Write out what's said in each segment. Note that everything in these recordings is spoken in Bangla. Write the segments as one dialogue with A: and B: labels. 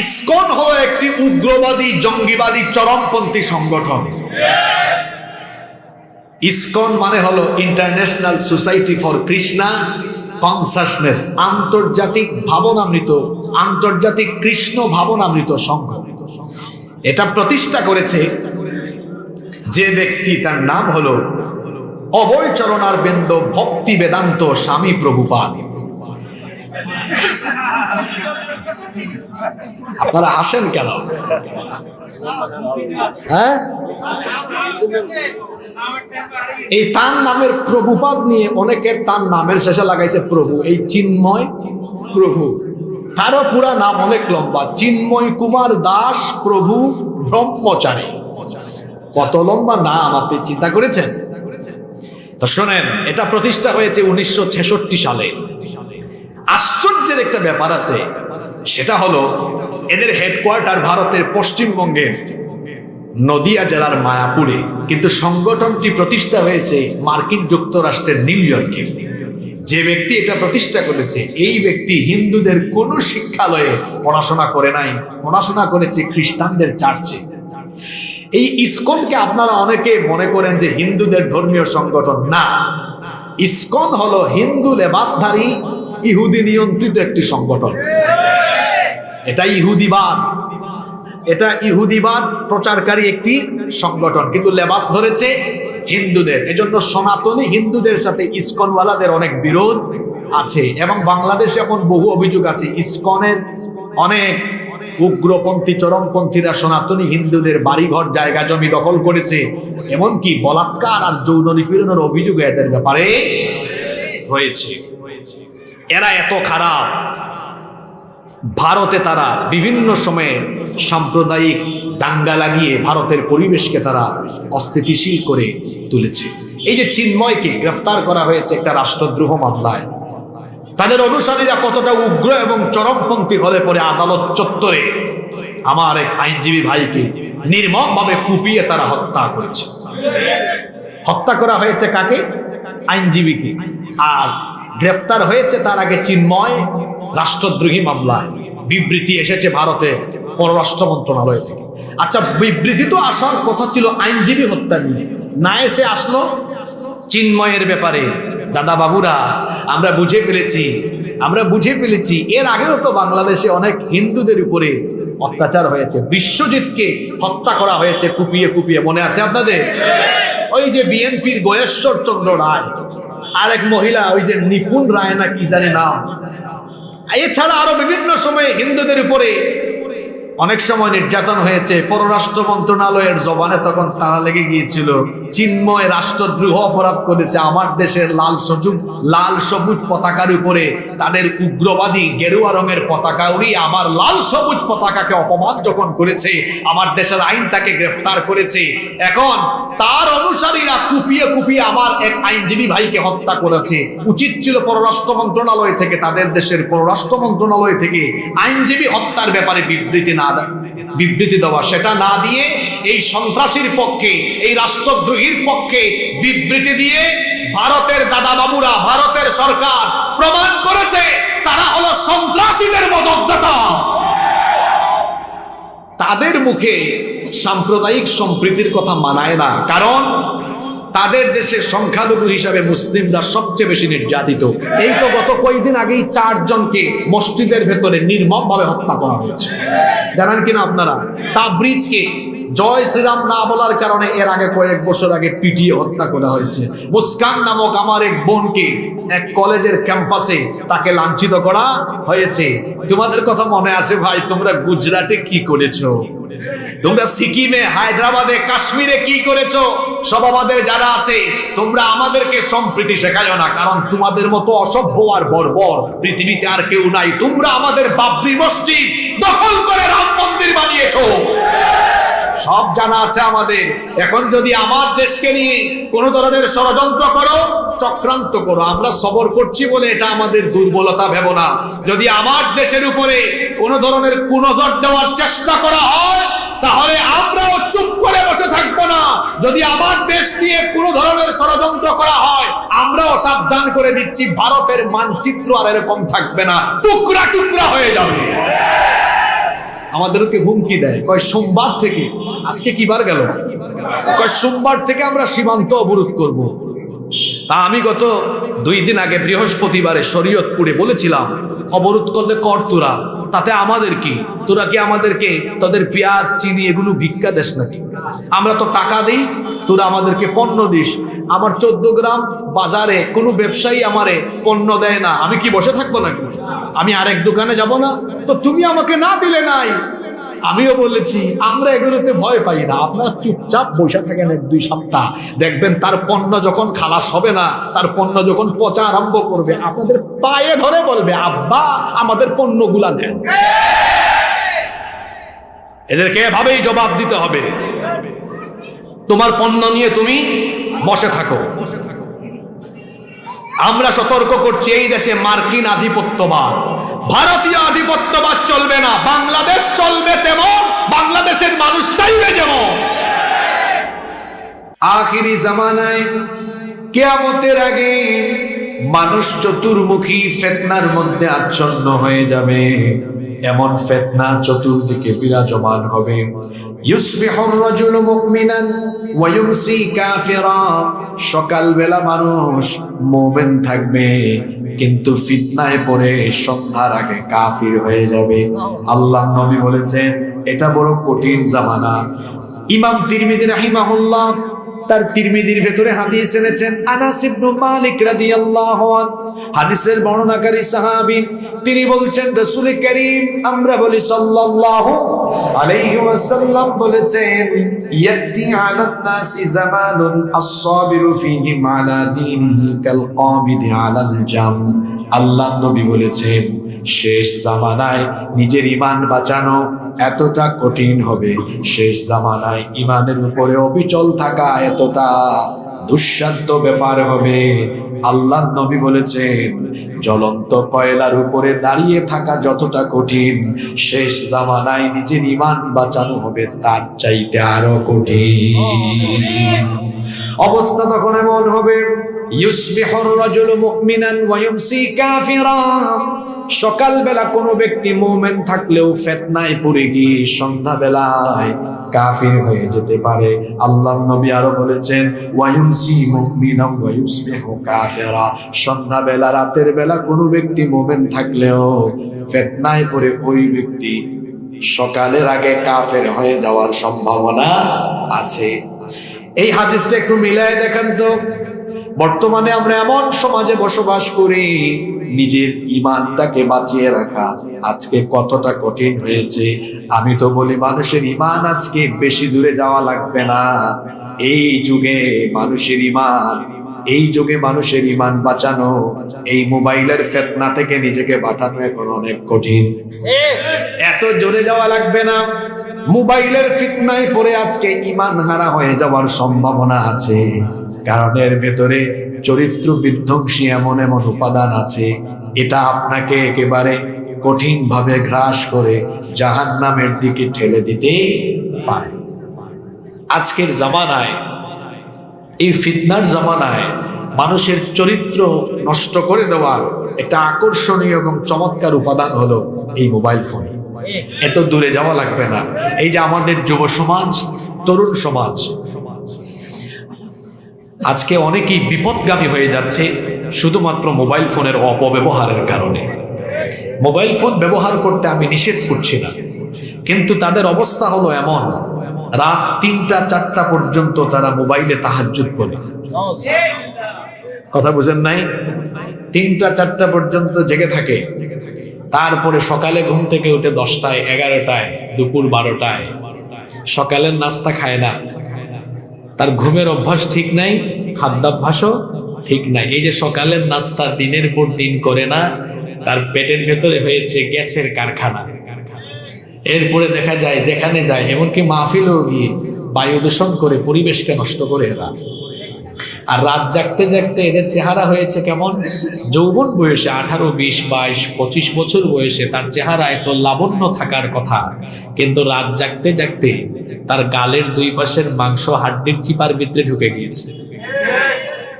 A: ইসকন হলো একটি উগ্রবাদী জঙ্গিবাদী চরমপন্থী সংগঠন। ইসকন মানে হলো international society for Krishna consciousness, আন্তর্জাতিক ভাবনামৃত, আন্তর্জাতিক কৃষ্ণ ভাবনামৃত সংঘ। এটা প্রতিষ্ঠা করেছে যে ব্যক্তি, তার নাম হলো অভয় চরণারবিন্দ ভক্তি বেদান্ত স্বামী প্রভুপাদ। আপনারা হাসেন কেন? হ্যাঁ, এই তার নামের প্রভুপাদ নিয়ে অনেকের তার নামের শেষে লাগাইছে প্রভু। এই চিন্ময় প্রভু, তারও পুরা নাম অনেক লম্বা, চিন্ময় কুমার দাস প্রভু ব্রহ্মচারী। কত লম্বা নাম আপনি চিন্তা করেছেন? তো শোনেন, এটা প্রতিষ্ঠা হয়েছে 1966 সালে। আশ্চর্যের একটা ব্যাপার আছে, সেটা হলো এদের হেডকোয়ার্টার ভারতের পশ্চিমবঙ্গের নদিয়া জেলার মায়াপুরে, কিন্তু সংগঠনটি প্রতিষ্ঠা হয়েছে মার্কিন যুক্তরাষ্ট্রের নিউ ইয়র্কে। যে ব্যক্তি এটা প্রতিষ্ঠা করেছে, এই ব্যক্তি হিন্দুদের কোন শিক্ষালয়ে পড়াশোনা করে নাই, পড়াশোনা করেছে খ্রিস্টানদের চার্চে। এই ইসকনকে আপনারা অনেকে মনে করেন যে হিন্দুদের ধর্মীয় সংগঠন। না, ইসকন হলো হিন্দু লেবাসধারী ইহুদি নিয়ন্ত্রিত একটি সংগঠন। এটা ইহুদিবাদ, এটা ইহুদিবাদ প্রচারকারী একটি সংগঠন, কিন্তু লেবাস ধরেছে হিন্দুদের। এজন্য সনাতনী হিন্দুদের সাথে ইসকনওয়ালাদের অনেক বিরোধ আছে, এবং বাংলাদেশে এমন বহু অভিযোগ আছে ইসকনের অনেক উগ্রপন্থী চরমপন্থীরা সনাতনী হিন্দুদের বাড়িঘর জায়গা জমি দখল করেছে, এমনকি বলাৎকার আর যৌন নিপীড়নের অভিযোগ এদের ব্যাপারে রয়েছে। এরা এত খারাপ, ভারতে তারা বিভিন্ন সময়ে সাম্প্রদায়িক দাঙ্গা লাগিয়ে ভারতের পরিবেশকে তারা অস্থিতিশীল করে তুলেছে। এই যে চিন্ময়কে গ্রেফতার করা হয়েছে একটা রাষ্ট্রদ্রোহ মামলায়, তাদের অনুসারীরা কতটা উগ্র এবং চরমপন্থী হলে পরে আদালত চত্বরে আমার এক আইনজীবী ভাইকে নির্মমভাবে কুপিয়ে তারা হত্যা করেছে। হত্যা করা হয়েছে কাকে? আইনজীবীকে। আর গ্রেফতার হয়েছে তার আগে চিন্ময় রাষ্ট্রদ্রোহী মামলায়। বিবৃতি এসেছে ভারতের পররাষ্ট্র মন্ত্রণালয় থেকে। আচ্ছা, বিবৃতি তো আসার কথা ছিল আইনজীবী হত্যা নিয়ে, না এসে আসলো চিন্ময়ের ব্যাপারে। দাদা বাবুরা, আমরা বুঝে ফেলেছি এর আগেও তো বাংলাদেশে অনেক হিন্দুদের উপরে অত্যাচার হয়েছে। বিশ্বজিৎকে হত্যা করা হয়েছে কুপিয়ে কুপিয়ে, মনে আছে আপনাদের? ওই যে বিএনপির গয়েশ্বর চন্দ্র রায়, আরেক মহিলা ওই যে নিপুণ রায় না কি জানি নাম। এছাড়া আরো বিভিন্ন সময়ে হিন্দুদের উপরে অনেক সময় নির্যাতন হয়েছে। পররাষ্ট্র মন্ত্রণালয়ের জবানে তখন তারা লেগে গিয়েছিল, চিন্ময় রাষ্ট্রদ্রোহ অপরাধ করেছে। আমার দেশের লাল সবুজ পতাকার উপরে তাদের উগ্রবাদী গেরুয়া রঙের পতাকা উড়িয়ে আমার লাল সবুজ পতাকাকে অপমান যখন করেছে, আমার দেশের আইন তাকে গ্রেফতার করেছে। এখন তার অনুসারীরা কুপিয়ে কুপিয়ে আমার এক আইনজীবী ভাইকে হত্যা করেছে। উচিত ছিল পররাষ্ট্র মন্ত্রণালয় থেকে, তাদের দেশের পররাষ্ট্র মন্ত্রণালয় থেকে আইনজীবী হত্যার ব্যাপারে বিবৃতি দেওয়া। সেটা না দিয়ে এই সন্ত্রাসীর পক্ষে, এই রাষ্ট্রদ্রোহীর পক্ষে বিবৃতি দিয়ে ভারতের দাদা বাবুরা, ভারতের সরকার প্রমাণ করেছে তারা হলো সন্ত্রাসীদের মদতদাতা। তাদের মুখে সাম্প্রদায়িক সম্প্রীতির কথা মানায় না, কারণ তাদের দেশে সংখ্যালঘু হিসাবে মুসলিমরা সবচেয়ে বেশি নির্যাতিত। এই তো গত কয়েকদিন আগেই 4 জনকে মসজিদের ভেতরে নির্মমভাবে হত্যা করা হয়েছে, জানেন কিনা আপনারা? তাবরিজকে জয় শ্রীরাম না বলার কারণে এর আগে কয়েক বছর আগে পিটিয়ে হত্যা করা হয়েছে। মুস্কান নামক আমার এক বোনকে এক কলেজের ক্যাম্পাসে তাকে লাঞ্ছিত করা হয়েছে। তোমাদের কথা মনে আছে ভাই, তোমরা গুজরাটে কি করেছো? তোমরা সিকিমে, হায়দ্রাবাদে, কাশ্মীরে কি করেছো? সব আমাদের যারা আছে, তোমরা আমাদেরকে সম্প্রীতি শেখায়ো না, কারণ তোমাদের মতো অসভ্য আর বর্বর পৃথিবীতে আর কেউ নাই। তোমরা আমাদের বাবরি মসজিদ দখল করে রাম মন্দির বানিয়েছো, সব জানা আছে আমাদের। এখন যদি আমার দেশকে নিয়ে কোনো ধরনের ষড়যন্ত্র করো, চক্রান্ত করো, আমরা সবর করছি বলে এটা আমাদের দুর্বলতা ভেবো না। যদি আমার দেশের উপরে কোনো ধরনের কুনজর দেওয়ার চেষ্টা করা হয়, তাহলে আমরাও চুপ করে বসে থাকবো না। যদি আমার দেশ নিয়ে কোনো ধরনের ষড়যন্ত্র করা হয়, আমরাও সাবধান করে দিচ্ছি, ভারতের মানচিত্র আর এরকম থাকবে না, টুকরা টুকরা হয়ে যাবে। আমাদেরকে হুমকি দেয়, কয় সোমবার থেকে, আজকে কি বার গেল, কয় সোমবার থেকে আমরা সীমান্ত অবরোধ করব। তা আমি গত 2 দিন আগে বৃহস্পতিবারে শরীয়তপুরে বলেছিলাম, অবরোধ করলে কর তোরা, তাতে আমাদের কি? তোরা কি আমাদেরকে তোদের পেঁয়াজ চিনি এগুলো ভিক্ষা দেশ নাকি? আমরা তো টাকা দিই, তোরা আমাদেরকে পণ্য দিস। আমার 14 গ্রাম বাজারে কোনো ব্যবসায়ী আমারে পণ্য দেয় না, আমি কি বসে থাকবো নাকি? আমি আরেক দোকানে যাব না? তো তুমি আমাকে না দিলে নাই। আমিও বলেছি আমরা এগুলোতে ভয় পাই না, আপনারা চুপচাপ বসে থাকেন 1-2 সপ্তাহ, দেখবেন তার পণ্য যখন খালাস হবে না, তার পণ্য যখন পচা আরম্ভ করবে, আপনাদের পায়ে ধরে বলবে আব্বা আমাদের পণ্যগুলা নেন। এদেরকে এভাবেই জবাব দিতে হবে, তোমার পণ্য নিয়ে তুমি বসে থাকো। আমরা সতর্ক করছি, এই দেশে মার্কিন আধিপত্যবাদ, ভারতীয় আধিপত্যবাদ চলবে না। বাংলাদেশ চলবে তেমন, বাংলাদেশের মানুষ চাইবে যেমন। আখিরি জামানায় কিয়ামতের আগে মানুষ চতুর্মুখী ফিতনার মধ্যে আচ্ছন্ন হয়ে যাবে। এমন ফিতনা চতুর্দিকে বিরাজমান হবে। ইউসবিহুর রাজুলু মুমিনান ওয়া ইউমসি কাফিরা, সকালবেলা মানুষ মুমিন থাকবে, কিন্তু ফিতনায় পড়ে সন্ধ্যার আগে কাফির হয়ে যাবে। আল্লাহ নবী বলেছেন এটা বড় কঠিন জামানা। ইমাম তিরমিজি রাহিমাহুল্লাহ তার তিরমিজির ভেতরে হাদিস এনেছেন, আনাস ইবনে মালিক রাদিয়াল্লাহু আনহু হাদিসের বর্ণনাকারী সাহাবী, তিনি বলছেন রাসূল করিম, আমরা বলি সাল্লাল্লাহু আলাইহি ওয়াসাল্লাম বলেছেন, ইয়াতি আলান নাসি জামানুন আস-সাবিরু ফীহি আলা দীনিহি কাল কাবিদি আলাল জাম। আল্লাহ নবী বলেছেন শেষ জামানায় নিজের ঈমান বাঁচানো এতটা কঠিন হবে, শেষ জামানায় ঈমানের উপরে অবিচল থাকা এতটা দুঃসাধ্য ব্যাপার হবে। আল্লাহ নবী বলেছেন জ্বলন্ত কয়লার উপরে দাঁড়িয়ে থাকা যতটা কঠিন, শেষ জামানায় নিজের ঈমান বাঁচানো হবে তার চাইতে আরো কঠিন। অবস্থা তখন এমন হবে, ইউসবিহুর রাজুলু মুমিনান ওয়া ইউমসি কাফিরা, সকালবেলা কোনো ব্যক্তি মুমিন থাকলেও ফিতনায় পড়ে গিয়ে সন্ধ্যাবেলায় কাফির হয়ে যেতে পারে। আল্লাহর নবী আরো বলেছেন, ওয়া ইউমসি মুমিনান ওয়া ইউসবিহু কাফিরা, সন্ধ্যাবেলা রাতের বেলা কোনো ব্যক্তি মুমিন থাকলেও ফিতনায় পড়ে ওই ব্যক্তি সকালের আগে কাফের হয়ে যাওয়ার সম্ভাবনা আছে। এই হাদিসটা একটু মিলায় দেখেন তো, বর্তমানে আমরা এমন সমাজে বসবাস করি, নিজের ঈমানটাকে বাঁচিয়ে রাখা আজকে কতটা কঠিন হয়েছে। আমি তো বলি মানুষের ঈমান আজকে বেশি দূরে যাওয়া লাগবে না। এই যুগে মানুষের ঈমান বাঁচানো, এই মোবাইলের ফিতনা থেকে নিজেকে বাঁচানো এখন অনেক কঠিন। এত জোরে যাওয়া লাগবে না। মোবাইলের ফিতনায় পড়ে আজকে ঈমান হারা হয়ে যাওয়ার সম্ভাবনা আছে, কারণ এর ভেতরে চরিত্র বিধ্বংসী এমন এমন উপাদান আছে, এটা আপনাকে একেবারে কঠিন ভাবে গ্রাস করে জাহান্নামের দিকে ঠেলে দিতে পারে। আজকের জামানায়, এই ফিতনার জামানায় মানুষের চরিত্র নষ্ট করে দেওয়ার একটা আকর্ষণীয় এবং চমৎকার উপাদান হলো এই মোবাইল ফোন। এত দূরে যাওয়া লাগবে না। এই যে আমাদের যুব সমাজ, তরুণ সমাজ আজকে অনেকেই বিপদগামী হয়ে যাচ্ছে শুধুমাত্র মোবাইল ফোনের অপব্যবহারের কারণে। মোবাইল ফোন ব্যবহার করতে আমি নিষেধ করছি না, কিন্তু তাদের অবস্থা হলো এমন, রাত 3টা-4টা পর্যন্ত তারা মোবাইলে তাহাজ্জুদ পড়ে। কথা বুঝেন নাই? 3টা-4টা পর্যন্ত জেগে থাকে, তারপরে সকালে ঘুম থেকে উঠে 10টায়, 11টায়, দুপুর 12টায় সকালের নাস্তা খায় না। তার ঘুমের অভ্যাস ঠিক নাই, খাদ্যাভ্যাসও ঠিক নাই। এই যে সকালের নাস্তা দিনের পর দিন করে না, তার পেটের ভেতরে হয়েছে গ্যাসের কারখানা। এরপরে দেখা যায় যেখানে যায়, এমনকি মাহফিলেও গিয়ে বায়ু দূষণ করে পরিবেশকে নষ্ট করে এরা। আর রাত জাগতে জাগতে এদের চেহারা হয়েছে কেমন, যৌবন বয়সে 18, 20, 22, 25 বছর বয়সে তার চেহারা এত লাবণ্য থাকার কথা, কিন্তু রাত জাগতে জাগতে তার গালের 2 পাশের মাংস হাড্ডির চিপার ভিতরে ঢুকে গিয়েছে,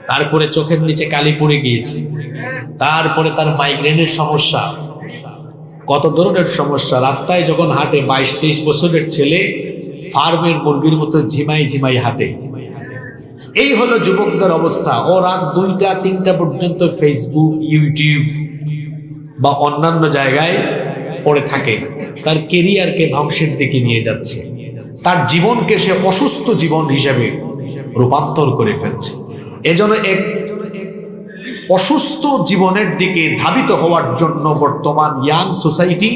A: তারপরে চোখের নিচে কালি পড়ে গিয়েছে, তারপরে তার মাইগ্রেনের সমস্যা, কত ধরনের সমস্যা। রাস্তায় যখন হাঁটে 22-23 বছরের ছেলে ফার্মের মুরগির মতো ঝিমাই ঝিমাই হাঁটে। এই হলো যুবকদের অবস্থা। ও রাত 2টা-3টা পর্যন্ত ফেসবুক, ইউটিউব বা অন্যান্য জায়গায় পড়ে থাকে। তার কেরিয়ারকে ধ্বংসের দিকে নিয়ে যাচ্ছে, তার জীবনকে সে অসুস্থ জীবন হিসেবে রূপান্তর করে ফেলছে। এজন্য এক অসুস্থ জীবনের দিকে ধাবিত হওয়ার জন্য বর্তমান ইয়াং সোসাইটি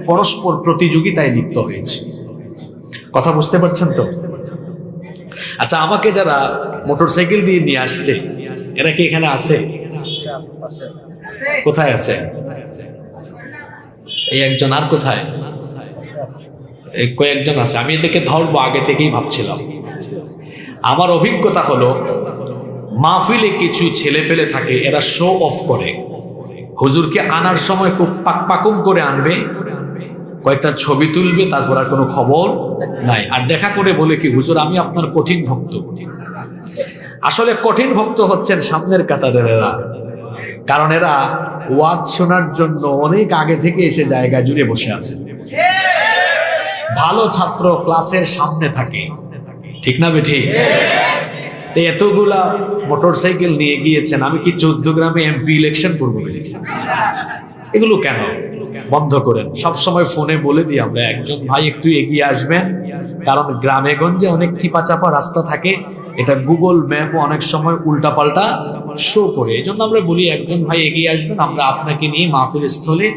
A: পরস্পর প্রতিযোগিতায় লিপ্ত হয়েছে। কথা বুঝতে পারছেন তো? আচ্ছা, আমাকে যারা মোটরসাইকেল দিয়ে নিয়ে আসছে এরা কি এখানে আছে? কোথায় আছে? এই একজন, আর কোথায়? কয়েকজন আছে। আমি এদেরকে ধরবো আগে থেকেই ভাবছিলাম। আমার অভিজ্ঞতা হলো, মাহফিলে কিছু ছেলে পেলে থাকে, এরা শো অফ করে। হুজুরকে আনার সময় খুব পাকপাকুম করে আনবে, কয়েকটা ছবি তুলবে, তারপর আর কোনো খবর নাই। আর দেখা করে বলে কি, হুজুর আমি আপনার কঠিন ভক্ত। আসলে কঠিন ভক্ত হচ্ছেন সামনের কাতারের এরা, কারণ এরা ওয়াজ শোনার জন্য অনেক আগে থেকে এসে জায়গা জুড়ে বসে আছে। ভালো ছাত্র ক্লাসের সামনে থাকে, ঠিক না বেঠিক? এতগুলা মোটরসাইকেল নিয়ে গিয়েছেন, আমি কি 14 গ্রামে এমপি ইলেকশন করবো? এগুলো কেন? বন্ধ করেন। সবসময় ফোনে বলে দিই আমরা, একজন ভাই একটু এগিয়ে আসবেন, কারণ গ্রামে গঞ্জে অনেক চিপা চাপা রাস্তা থাকে, এটা গুগল ম্যাপও অনেক সময় উল্টাপাল্টা শো করে। এই জন্য আমরা বলি একজন ভাই এগিয়ে আসবেন, আমরা আপনাকে নিয়ে মাহফিল স্থলে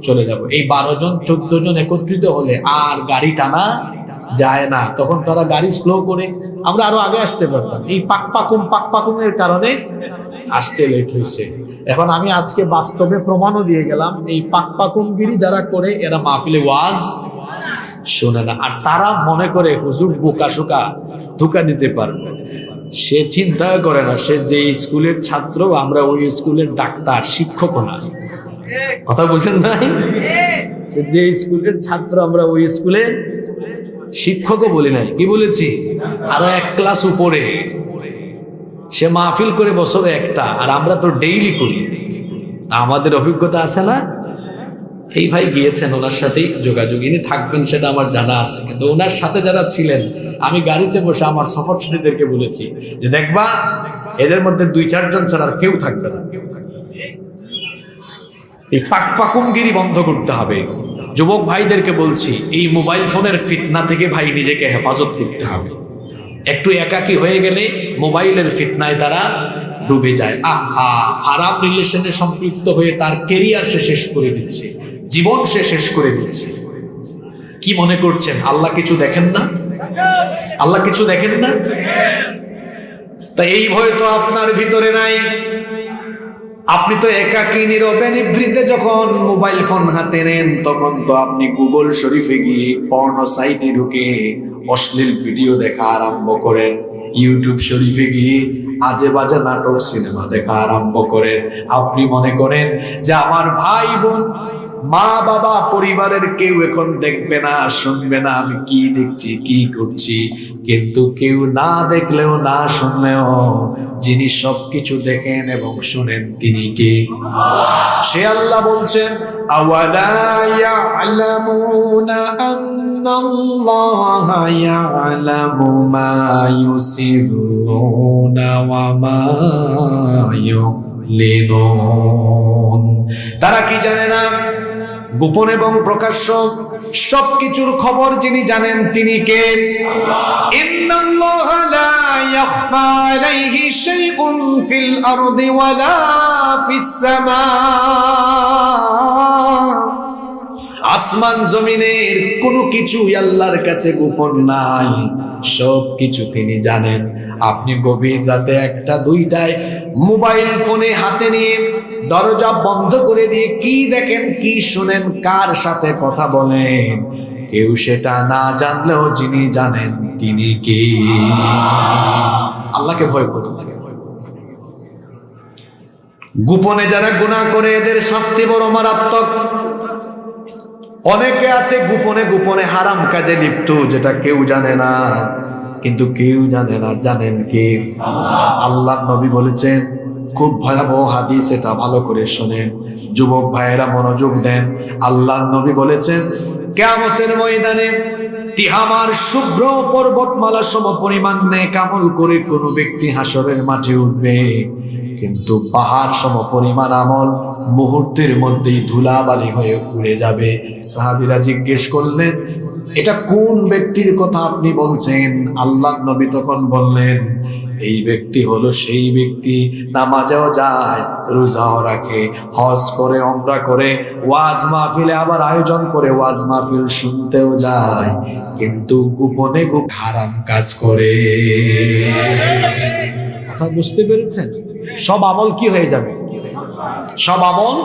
A: চলে যাব। এই 12 জন 14 জন একত্রিত হলে আর গাড়ি টানা যায় না, তখন তারা গাড়ি স্লো করে আমরা আরো আগে আসতে পারতাম। এই পাকপাকুমের কারণে আসতে লেট হয়েছে। এখন আমি আজকে বাস্তবে প্রমাণও দিয়ে গেলাম, এই পাকপাকুমগিরি যারা করে এরা মাহফিলে ওয়াজ শোনে না। আর তারা মনে করে হুজুর বোকা শোকা ধোঁকা দিতে পারবে। সে চিন্তা করে না সে যে স্কুলের ছাত্র, আমরা ওই স্কুলের ডাক্তার, শিক্ষক না। কথা বুঝেন নাই? সে যে স্কুলের ছাত্র, আমরা ওই স্কুলের শিক্ষকও বলি নাই। কি বলেছি? আরো এক ক্লাস উপরে। সে মাহফিল করে বছরে একটা, আর আমরা তো ডেইলি করি। আমাদের অভিজ্ঞতা আছে না? এই ভাই গিয়েছেন, ওনার সাথেই যোগাযোগ, ইনি থাকবেন সেটা আমার জানা আছে। কিন্তু ওনার সাথে যারা ছিলেন, আমি গাড়িতে বসে আমার সফর সাথীদেরকে বলেছি যে দেখবা এদের মধ্যে 2-4 জন ছাড়া আর কেউ থাকবে না। এই পাকপাকুমগিরি বন্ধ করতে হবে। যুবক ভাইদেরকে বলছি, এই মোবাইল ফোনের ফিতনা থেকে ভাই নিজেকে হেফাজত করতে হবে। একটু একাকী হয়ে গেলে মোবাইলের ফিতনায় তারা ডুবে যায়। আরাম রিলেশনে সম্পৃক্ত হয়ে তার কেরিয়ার সে শেষ করে দিচ্ছে, জীবন সে শেষ করে দিচ্ছে। কি মনে করছেন আল্লাহ কিছু দেখেন না? আল্লাহ কিছু দেখেন না? তাই এই ভয় তো আপনার ভিতরে নাই। আপনি তো একাকী নীরবে নিভৃতে যখন মোবাইল ফোন হাতে নেন, তখন তো আপনি গুগল শরীফে গিয়ে পর্ন সাইটে ঢুকে অশ্লীল ভিডিও দেখা আরম্ভ করেন, ইউটিউব শরীফে গিয়ে আজে বাজে নাটক সিনেমা দেখা আরম্ভ করেন। আপনি মনে করেন যে আমার ভাই বোন, মা বাবা, পরিবারের কেউ এখন দেখবে না, শুনবে না আমি কি দেখছি, কি করছি। কিন্তু কেউ না দেখলেও না শুনলেও যিনি সবকিছু দেখেন এবং শুনেন তিনি কে? সে আল্লাহ বলছেন, আওয়ালা ইয়ালামুনা আন্নাল্লাহা ইয়ালামু মা ইউসিররুনা ওয়া মা ইউলিনুন। তারা কি জানে না? গোপন এবং প্রকাশ্য সবকিছুর খবর যিনি জানেন তিনি কে? ইন্নাল্লাহা লা ইয়াখফা আলাইহি শাইউন ফিল আরদি ওয়ালা ফিস সামা। আসমান জমিনের কোনো কিছুই আল্লাহর কাছে গোপন নাই, সব কিছু তিনি জানেন। আপনি গভীর রাতে 1টা-2টায় মোবাইল ফোনে হাতে নিয়ে দরজা বন্ধ করে দিয়ে কি দেখেন, কি শুনেন, কার সাথে কথা বলেন, কেউ সেটা না জানলেও যিনি জানেন তিনি কে? আল্লাহকে ভয় করুন। গোপনে যারা গুনাহ করে এদের শাস্তি বড় মারাত্মক। অনেকে আছে গোপনে গোপনে হারাম কাজে লিপ্ত, যেটা কেউ জানে না। কিন্তু কেউ জানে না, জানেন কে? আল্লাহ নবী বলেছেন, খুব ভয়াবহ হাদিস, এটা ভালো করে শোনেন। যুবক ভাইয়েরা মনোযোগ দেন। আল্লাহ নবী বলেছেন, কিয়ামতের ময়দানে তিহামার শুভ্র পর্বতমালা সম পরিমাণ নেক আমল করে কোন ব্যক্তি হাসরের মাঠে উঠবে, কিন্তু পাহাড় সম পরিমাণ আমল মুহূর্তের মধ্যেই ধুলাবালি হয়ে উড়ে যাবে। সাহাবীরা জিজ্ঞেস করলেন, এটা কোন ব্যক্তির কথা আপনি বলছেন? আল্লাহ নবী তখন বললেন, এই ব্যক্তি হলো সেই ব্যক্তি নামাজেও যায়, রোজাও রাখে, হজ করে, উমরা করে, ওয়াজ মাহফিলে আবার আয়োজন করে ওয়াজ মাহফিল শুনতেও যায়, কিন্তু গোপনে হারাম কাজ করে। কথা বুঝতে পেরেছেন? সব আমল কি হয়ে যাবে? সব আমল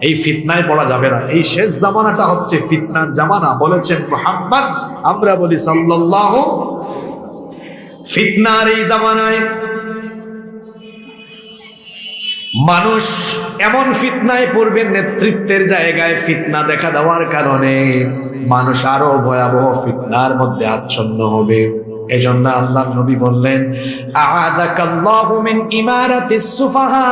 A: এই ফিতনায় পড়া যাবে না। এই শেষ জামানাটা হচ্ছে ফিতনার জামানা। বলেছেন মুহাম্মদ, আমরা বলি সাল্লাল্লাহু। ফিতনার এই জামানায় মানুষ এমন ফিতনায় পড়বে, নেতৃত্বের জায়গায় ফিতনা দেখা দেওয়ার কারণে মানুষ আরো ভয়াবহ ফিতনার মধ্যে আচ্ছন্ন হবে। এজন্য আল্লাহ নবী বললেন, আ'আযাকাল্লাহু মিন ইমারাতিস সুফাহা,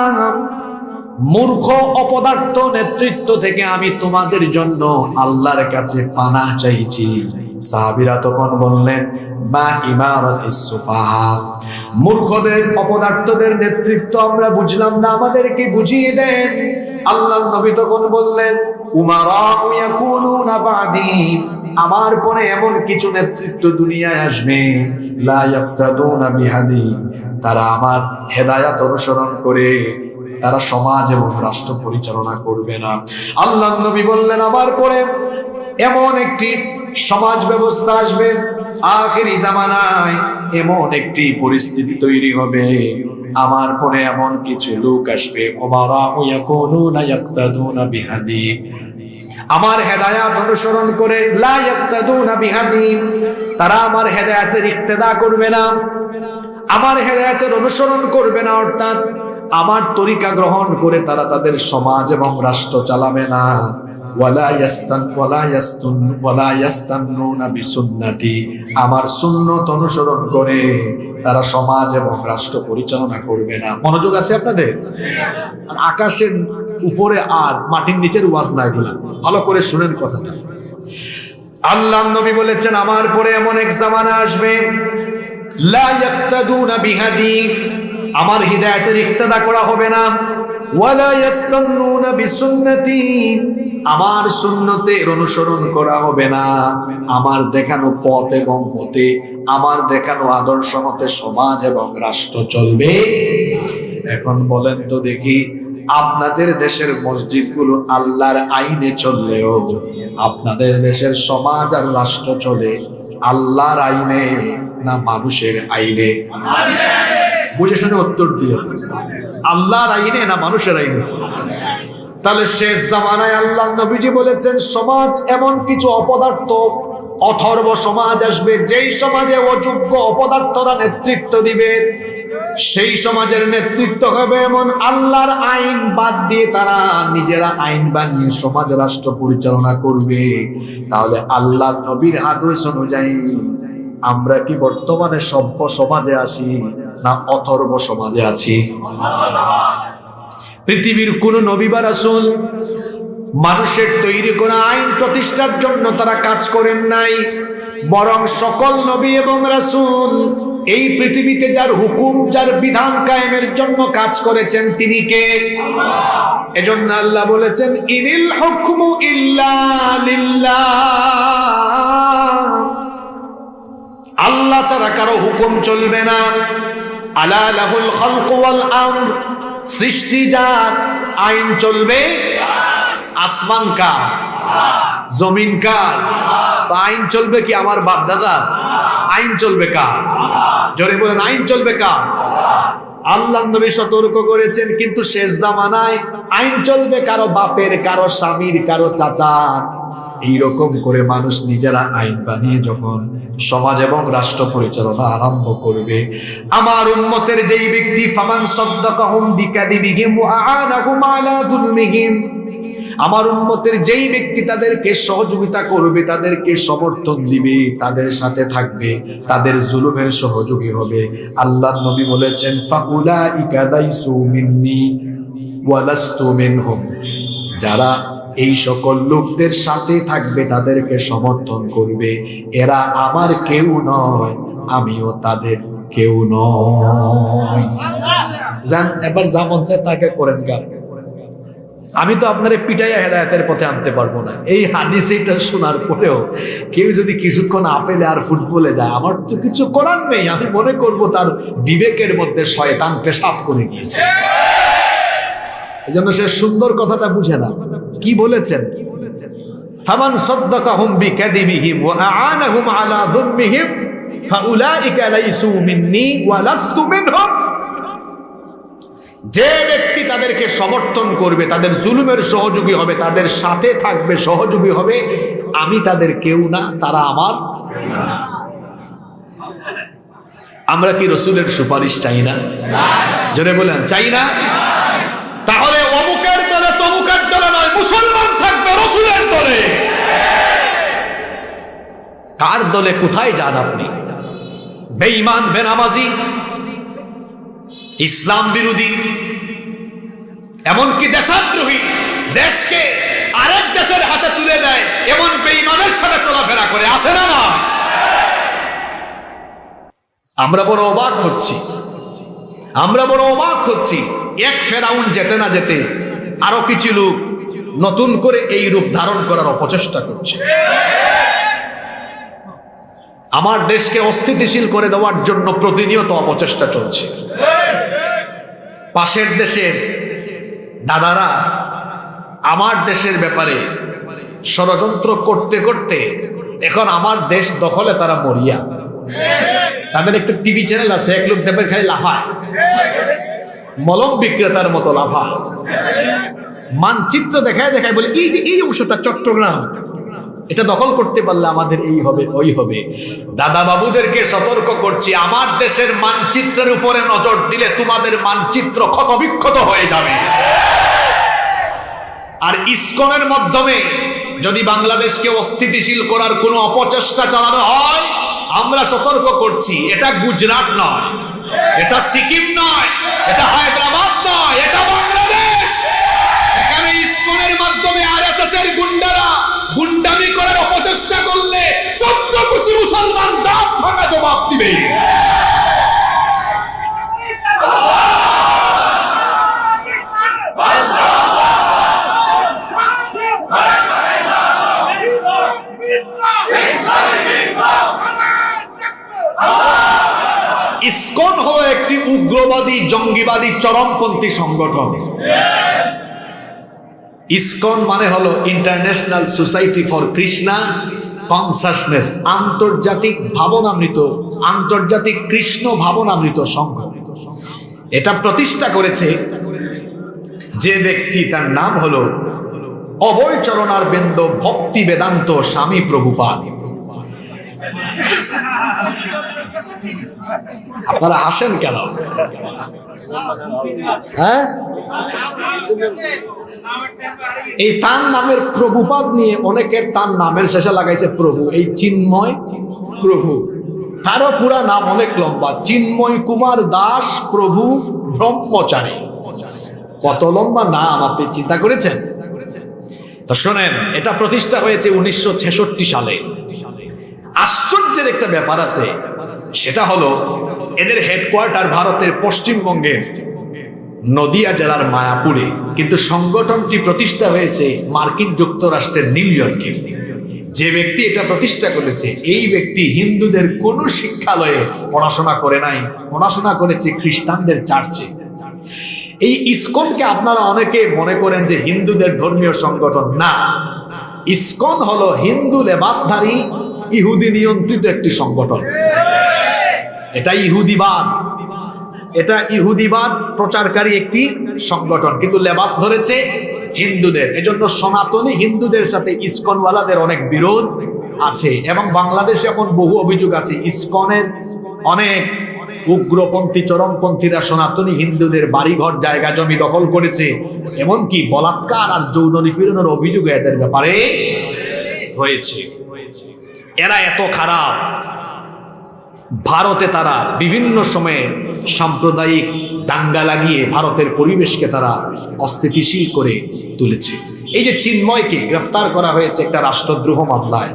A: মূর্খ অপদার্থ নেতৃত্ব থেকে আমি তোমাদের জন্য আল্লাহর কাছে পানাহ চাইছি। সাহাবীরা তখন বললেন, মা ইমারাতিস সুফাহা, মূর্খদের অপদার্থদের নেতৃত্ব আমরা বুঝলাম না, আমাদেরকে বুঝিয়ে দেন। আল্লাহর নবী তখন বললেন, উমারা ইয়াকুনুনা বাদি, আমার পরে এমন কিছু নেতৃত্ব দুনিয়ায় আসবে, লা ইয়াক্তাদুনা বিহাদি, তারা আমার হেদায়াত অনুসরণ করে তারা সমাজ এবং রাষ্ট্র পরিচালনা করবে না। আল্লাহ নবী বললেন, আমার পরে এমন একটি সমাজ ব্যবস্থা আসবে, আখিরি জামানায় এমন একটি পরিস্থিতি তৈরি হবে, আমার পরে এমন কিছু লোক আসবে, উমারা ইয়াকুনুনা ইয়াক্তাদুনা বিহাদি, আমার হেদায়াত অনুসরণ করে, লা ইয়াক্তাদুনা বিহাদি, তারা আমার হেদায়াতের ইক্তেদা করবে না, আমার হেদায়াতের অনুসরণ করবে না, অর্থাৎ আমার তরিকা গ্রহণ করে তারা তাদের সমাজ এবং রাষ্ট্র চালাবে না। ওয়ালা ইয়াস্তান্নুনা বিসুন্নতি, আমার সুন্নত অনুসরণ করে তারা সমাজ এবং রাষ্ট্র পরিচালনা করবে না। মনোযোগ আছে আপনাদের? আকাশের উপরে আর মাটির নিচের ওয়াজ না, এগুলা ভালো করে শুনেন কথাটা। আল্লাহ নবী বলেছেন, আমার পরে এমন এক জামানা আসবে, লা ইয়াক্তাদুনা বিহাদি, আমার হিদায়াতের ইক্তেদা করা হবে না, ওয়ালা ইয়াস্তান্নুনা বিসুন্নতি, আমার সুন্নতের অনুসরণ করা হবে না, আমার দেখানো পথ এবং পথে, আমার দেখানো আদর্শ মতে সমাজ এবং রাষ্ট্র চলবে। এখন বলেন তো দেখি, আপনাদের দেশের মসজিদগুলো আল্লাহর আইনে চললেও আপনাদের দেশের সমাজ আর রাষ্ট্র চলে আল্লাহর আইনে না মানুষের আইনে? বুঝে শুনে উত্তর দিও, আল্লাহর আইনে না মানুষের আইনে? তাহলে শেষ জামানায় আল্লাহ নবীজি বলেছেন, সমাজ এমন কিছু অপদার্থ অথর্ব সমাজ আসবে, যেই সমাজে অযোগ্য অপদার্থরা নেতৃত্ব দিবে, সেই সমাজের নেতৃত্ব হবে এমন আল্লাহর আইন বাদ দিয়ে তারা নিজেরা আইন বানিয়ে সমাজ রাষ্ট্র পরিচালনা করবে। তাহলে আল্লাহ নবীর আদেশ অনুযায়ী আমরা কি বর্তমানে সভ্য সমাজে আছি না অথর্ব সমাজে আছি? পৃথিবীর কোন নবী বা রাসূল মানুষের তৈরি করা আইন প্রতিষ্ঠার জন্য তারা কাজ করেন নাই, বরং সকল নবী এবং রাসূল এই পৃথিবীতে যার হুকুম, যার বিধান কায়েমের জন্য কাজ করেছেন তিনি কে? আল্লাহ। এজন্য আল্লাহ বলেছেন, ইনিল হুকমু ইল্লা লিল্লাহ, আল্লাহ ছাড়া কারো হুকুম চলবে না। আলা লাহুল খালকু ওয়াল আমর, সৃষ্টি যার, আইন চলবে। আসমান কার? জমিন কার? তো আইন চলবে কি আমার বাপ দাদা? আইন চলবে কার? জোরে বলেন, আইন চলবে কার? আল্লাহ নবী সতর্ক করেছেন, কিন্তু শেষ জামানায় আইন চলবে কারো বাপের, কারো স্বামীর, কারো চাচার। এইরকম করে মানুষ নিজেরা আইন বানিয়ে যখন সমাজ এবং রাষ্ট্র পরিচালনা আরম্ভ করবে, আমার উম্মতের যেই ব্যক্তি ফামান সাদ্দাকাহুম বিকাযিবিহিম ওয়া আ'ানাহুম আলা যুলমিহিম, আমার উম্মতের যেই ব্যক্তি তাদেরকে সহযোগিতা করবে, তাদেরকে সমর্থন দিবে, তাদের সাথে থাকবে, তাদের জুলুমের সহযোগী হবে, আল্লাহর নবী বলেছেন ফাউলাইকা লাইসু মিন্নি ওয়া লাস্তু মিনহুম। যারা এই সকল লোকদের সাথে থাকবে, তাদেরকে সমর্থন করবে, এরা আমার কেউ নয়, আমিও তাদের কেউ নয়। জান এবার যা মন চায় তাকে করেন গান। আমি তো আপনার পিটাইয়া হেদায়েতের পথে আনতে পারবো না। এই হাদিস এটা শোনার পরেও কেউ যদি কিছুক্ষণ আপেলে আর ফুটবলে যায়, আমার তো কিছু করার নেই। আমি মনে করব তার বিবেকের মধ্যে শয়তান পেশাব করে দিয়েছে। এজন্য সে সুন্দর কথাটা বুঝে না। কি বলেছেন? ফামান সাদ্দাকাহুম বিকাযিবিহিম ওয়া আ'আনাহুম আলা যুলমিহিম ফাউলাইকা লাইসু মিন্নি ওয়া লাস্তু মিনহুম। যে ব্যক্তি তাদেরকে সমর্থন করবে, তাদের জুলুমের সহযোগী হবে, তাদের সাথে থাকবে, সহযোগী হবে, আমি তাদের কেউ না, তারা আমার। আমরা কি রাসূলের সুপারিশ চাই না? জোরে বলেন চাই না? তাহলে অমুকের দলে তমুকের দলে নয়, মুসলমান থাকবে রাসূলের দলে। কার দলে কোথায় যান আপনি? বেঈমান, বেনামাজি, ইসলাম বিরোধী, এমনকি দেশদ্রোহী, দেশকে আরেক দেশের হাতে তুলে দেয়, এমন বেঈমানের সাথে চলাফেরা করে, আছে না? না, আমরা বড় অবাক হচ্ছি। আমরা বড় অবাক হচ্ছি। এক ফেরাউন যেতে না যেতে আরো কিছু লোক নতুন করে এই রূপ ধারণ করার অপচেষ্টা করছে। আমার দেশকে অস্থিতিশীল করে দেওয়ার জন্য প্রতিনিয়ত অপচেষ্টা চলছে। পাশের দেশের দাদারা আমার দেশের ব্যাপারে ষড়যন্ত্র করতে করতে এখন আমার দেশ দখলে তারা মরিয়া। তাদের একটা টিভি চ্যানেল আছে, এক লোক দেবের খালি লাফায়, মলম বিক্রেতার মতো লাফায়, মানচিত্র দেখায় দেখায় বলে এই যে এই অংশটা চট্টগ্রাম, এটা দখল করতে পারলে আমাদের এই হবে ওই হবে। দাদা বাবুদেরকে সতর্ক করছি, আমার দেশের মানচিত্রের উপরে নজর দিলে তোমাদের মানচিত্র ক্ষতবিক্ষত হয়ে যাবে। আর ইসকনের মাধ্যমে যদি বাংলাদেশকে অস্থিতিশীল করার কোনো অপচেষ্টা চালানো হয়, আমরা সতর্ক করছি, এটা গুজরাট নয়, এটা সিকিম নয়, এটা হায়দ্রাবাদ নয়, এটা বাংলাদেশ। এখানে ইসকনের মাধ্যমে আরএসএস এর গুন্ডারা গুন্ডামি করার অপচেষ্টা করলে 14 কোটি মুসলমান দাঁত ভাঙা জবাব দিবে। ইসকন হলো একটি উগ্রবাদী, জঙ্গিবাদী, চরমপন্থী সংগঠন। ইসকন মানে হলো international society for Krishna consciousness, আন্তর্জাতিক ভাবনামৃত, আন্তর্জাতিক কৃষ্ণ ভাবনামৃত সংঘ। এটা প্রতিষ্ঠা করেছে যে ব্যক্তি, তার নাম হলো অভয় চরণারবিন্দ ভক্তি বেদান্ত স্বামী প্রভুপাদ। আপনারা হাসেন কেন? হ্যাঁ, এই তার নামের প্রভুপাদ নিয়ে অনেকের তার নামের শেষে লাগাইছে প্রভু। এই চিন্ময় প্রভু, তারও পুরা নাম অনেক লম্বা, চিন্ময় কুমার দাস প্রভু ব্রহ্মচারী। কত লম্বা নাম আপনি চিন্তা করেছেন? তো শোনেন, এটা প্রতিষ্ঠা হয়েছে 1966 সালে। আশ্চর্যের একটা ব্যাপার আছে, সেটা হলো এদের হেডকোয়ার্টার ভারতের পশ্চিমবঙ্গের নদিয়া জেলার মায়াপুরে, কিন্তু সংগঠনটি প্রতিষ্ঠা হয়েছে মার্কিন যুক্তরাষ্ট্রের নিউ ইয়র্কে। যে ব্যক্তি এটা প্রতিষ্ঠা করেছে, এই ব্যক্তি হিন্দুদের কোন শিক্ষালয়ে পড়াশোনা করে নাই, পড়াশোনা করেছে খ্রিস্টানদের চার্চে। এই ইসকনকে আপনারা অনেকে মনে করেন যে হিন্দুদের ধর্মীয় সংগঠন। না, ইসকন হলো হিন্দু লেবাসধারী ইহুদি নিয়ন্ত্রিত একটি সংগঠন। এটা ইহুদিবাদ, এটা ইহুদিবাদ প্রচারকারী একটি সংগঠন, কিন্তু লেবাস ধরেছে হিন্দুদের। এজন্য সনাতনী হিন্দুদের সাথে ইসকনওয়ালাদের অনেক বিরোধ আছে, এবং বাংলাদেশে এমন বহু অভিযোগ আছে ইসকনের অনেক উগ্রপন্থী চরমপন্থীরা সনাতনী হিন্দুদের বাড়িঘর জায়গা জমি দখল করেছে, এমনকি বলাৎকার আর যৌন নিপীড়নের অভিযোগ এদের ব্যাপারে রয়েছে। এরা এত খারাপ, ভারতে তারা বিভিন্ন সময়ে সাম্প্রদায়িক দাঙ্গা লাগিয়ে ভারতের পরিবেশকে তারা অস্থিতিশীল করে তুলেছে। এই যে চিন্ময়কে গ্রেফতার করা হয়েছে একটা রাষ্ট্রদ্রোহ মামলায়,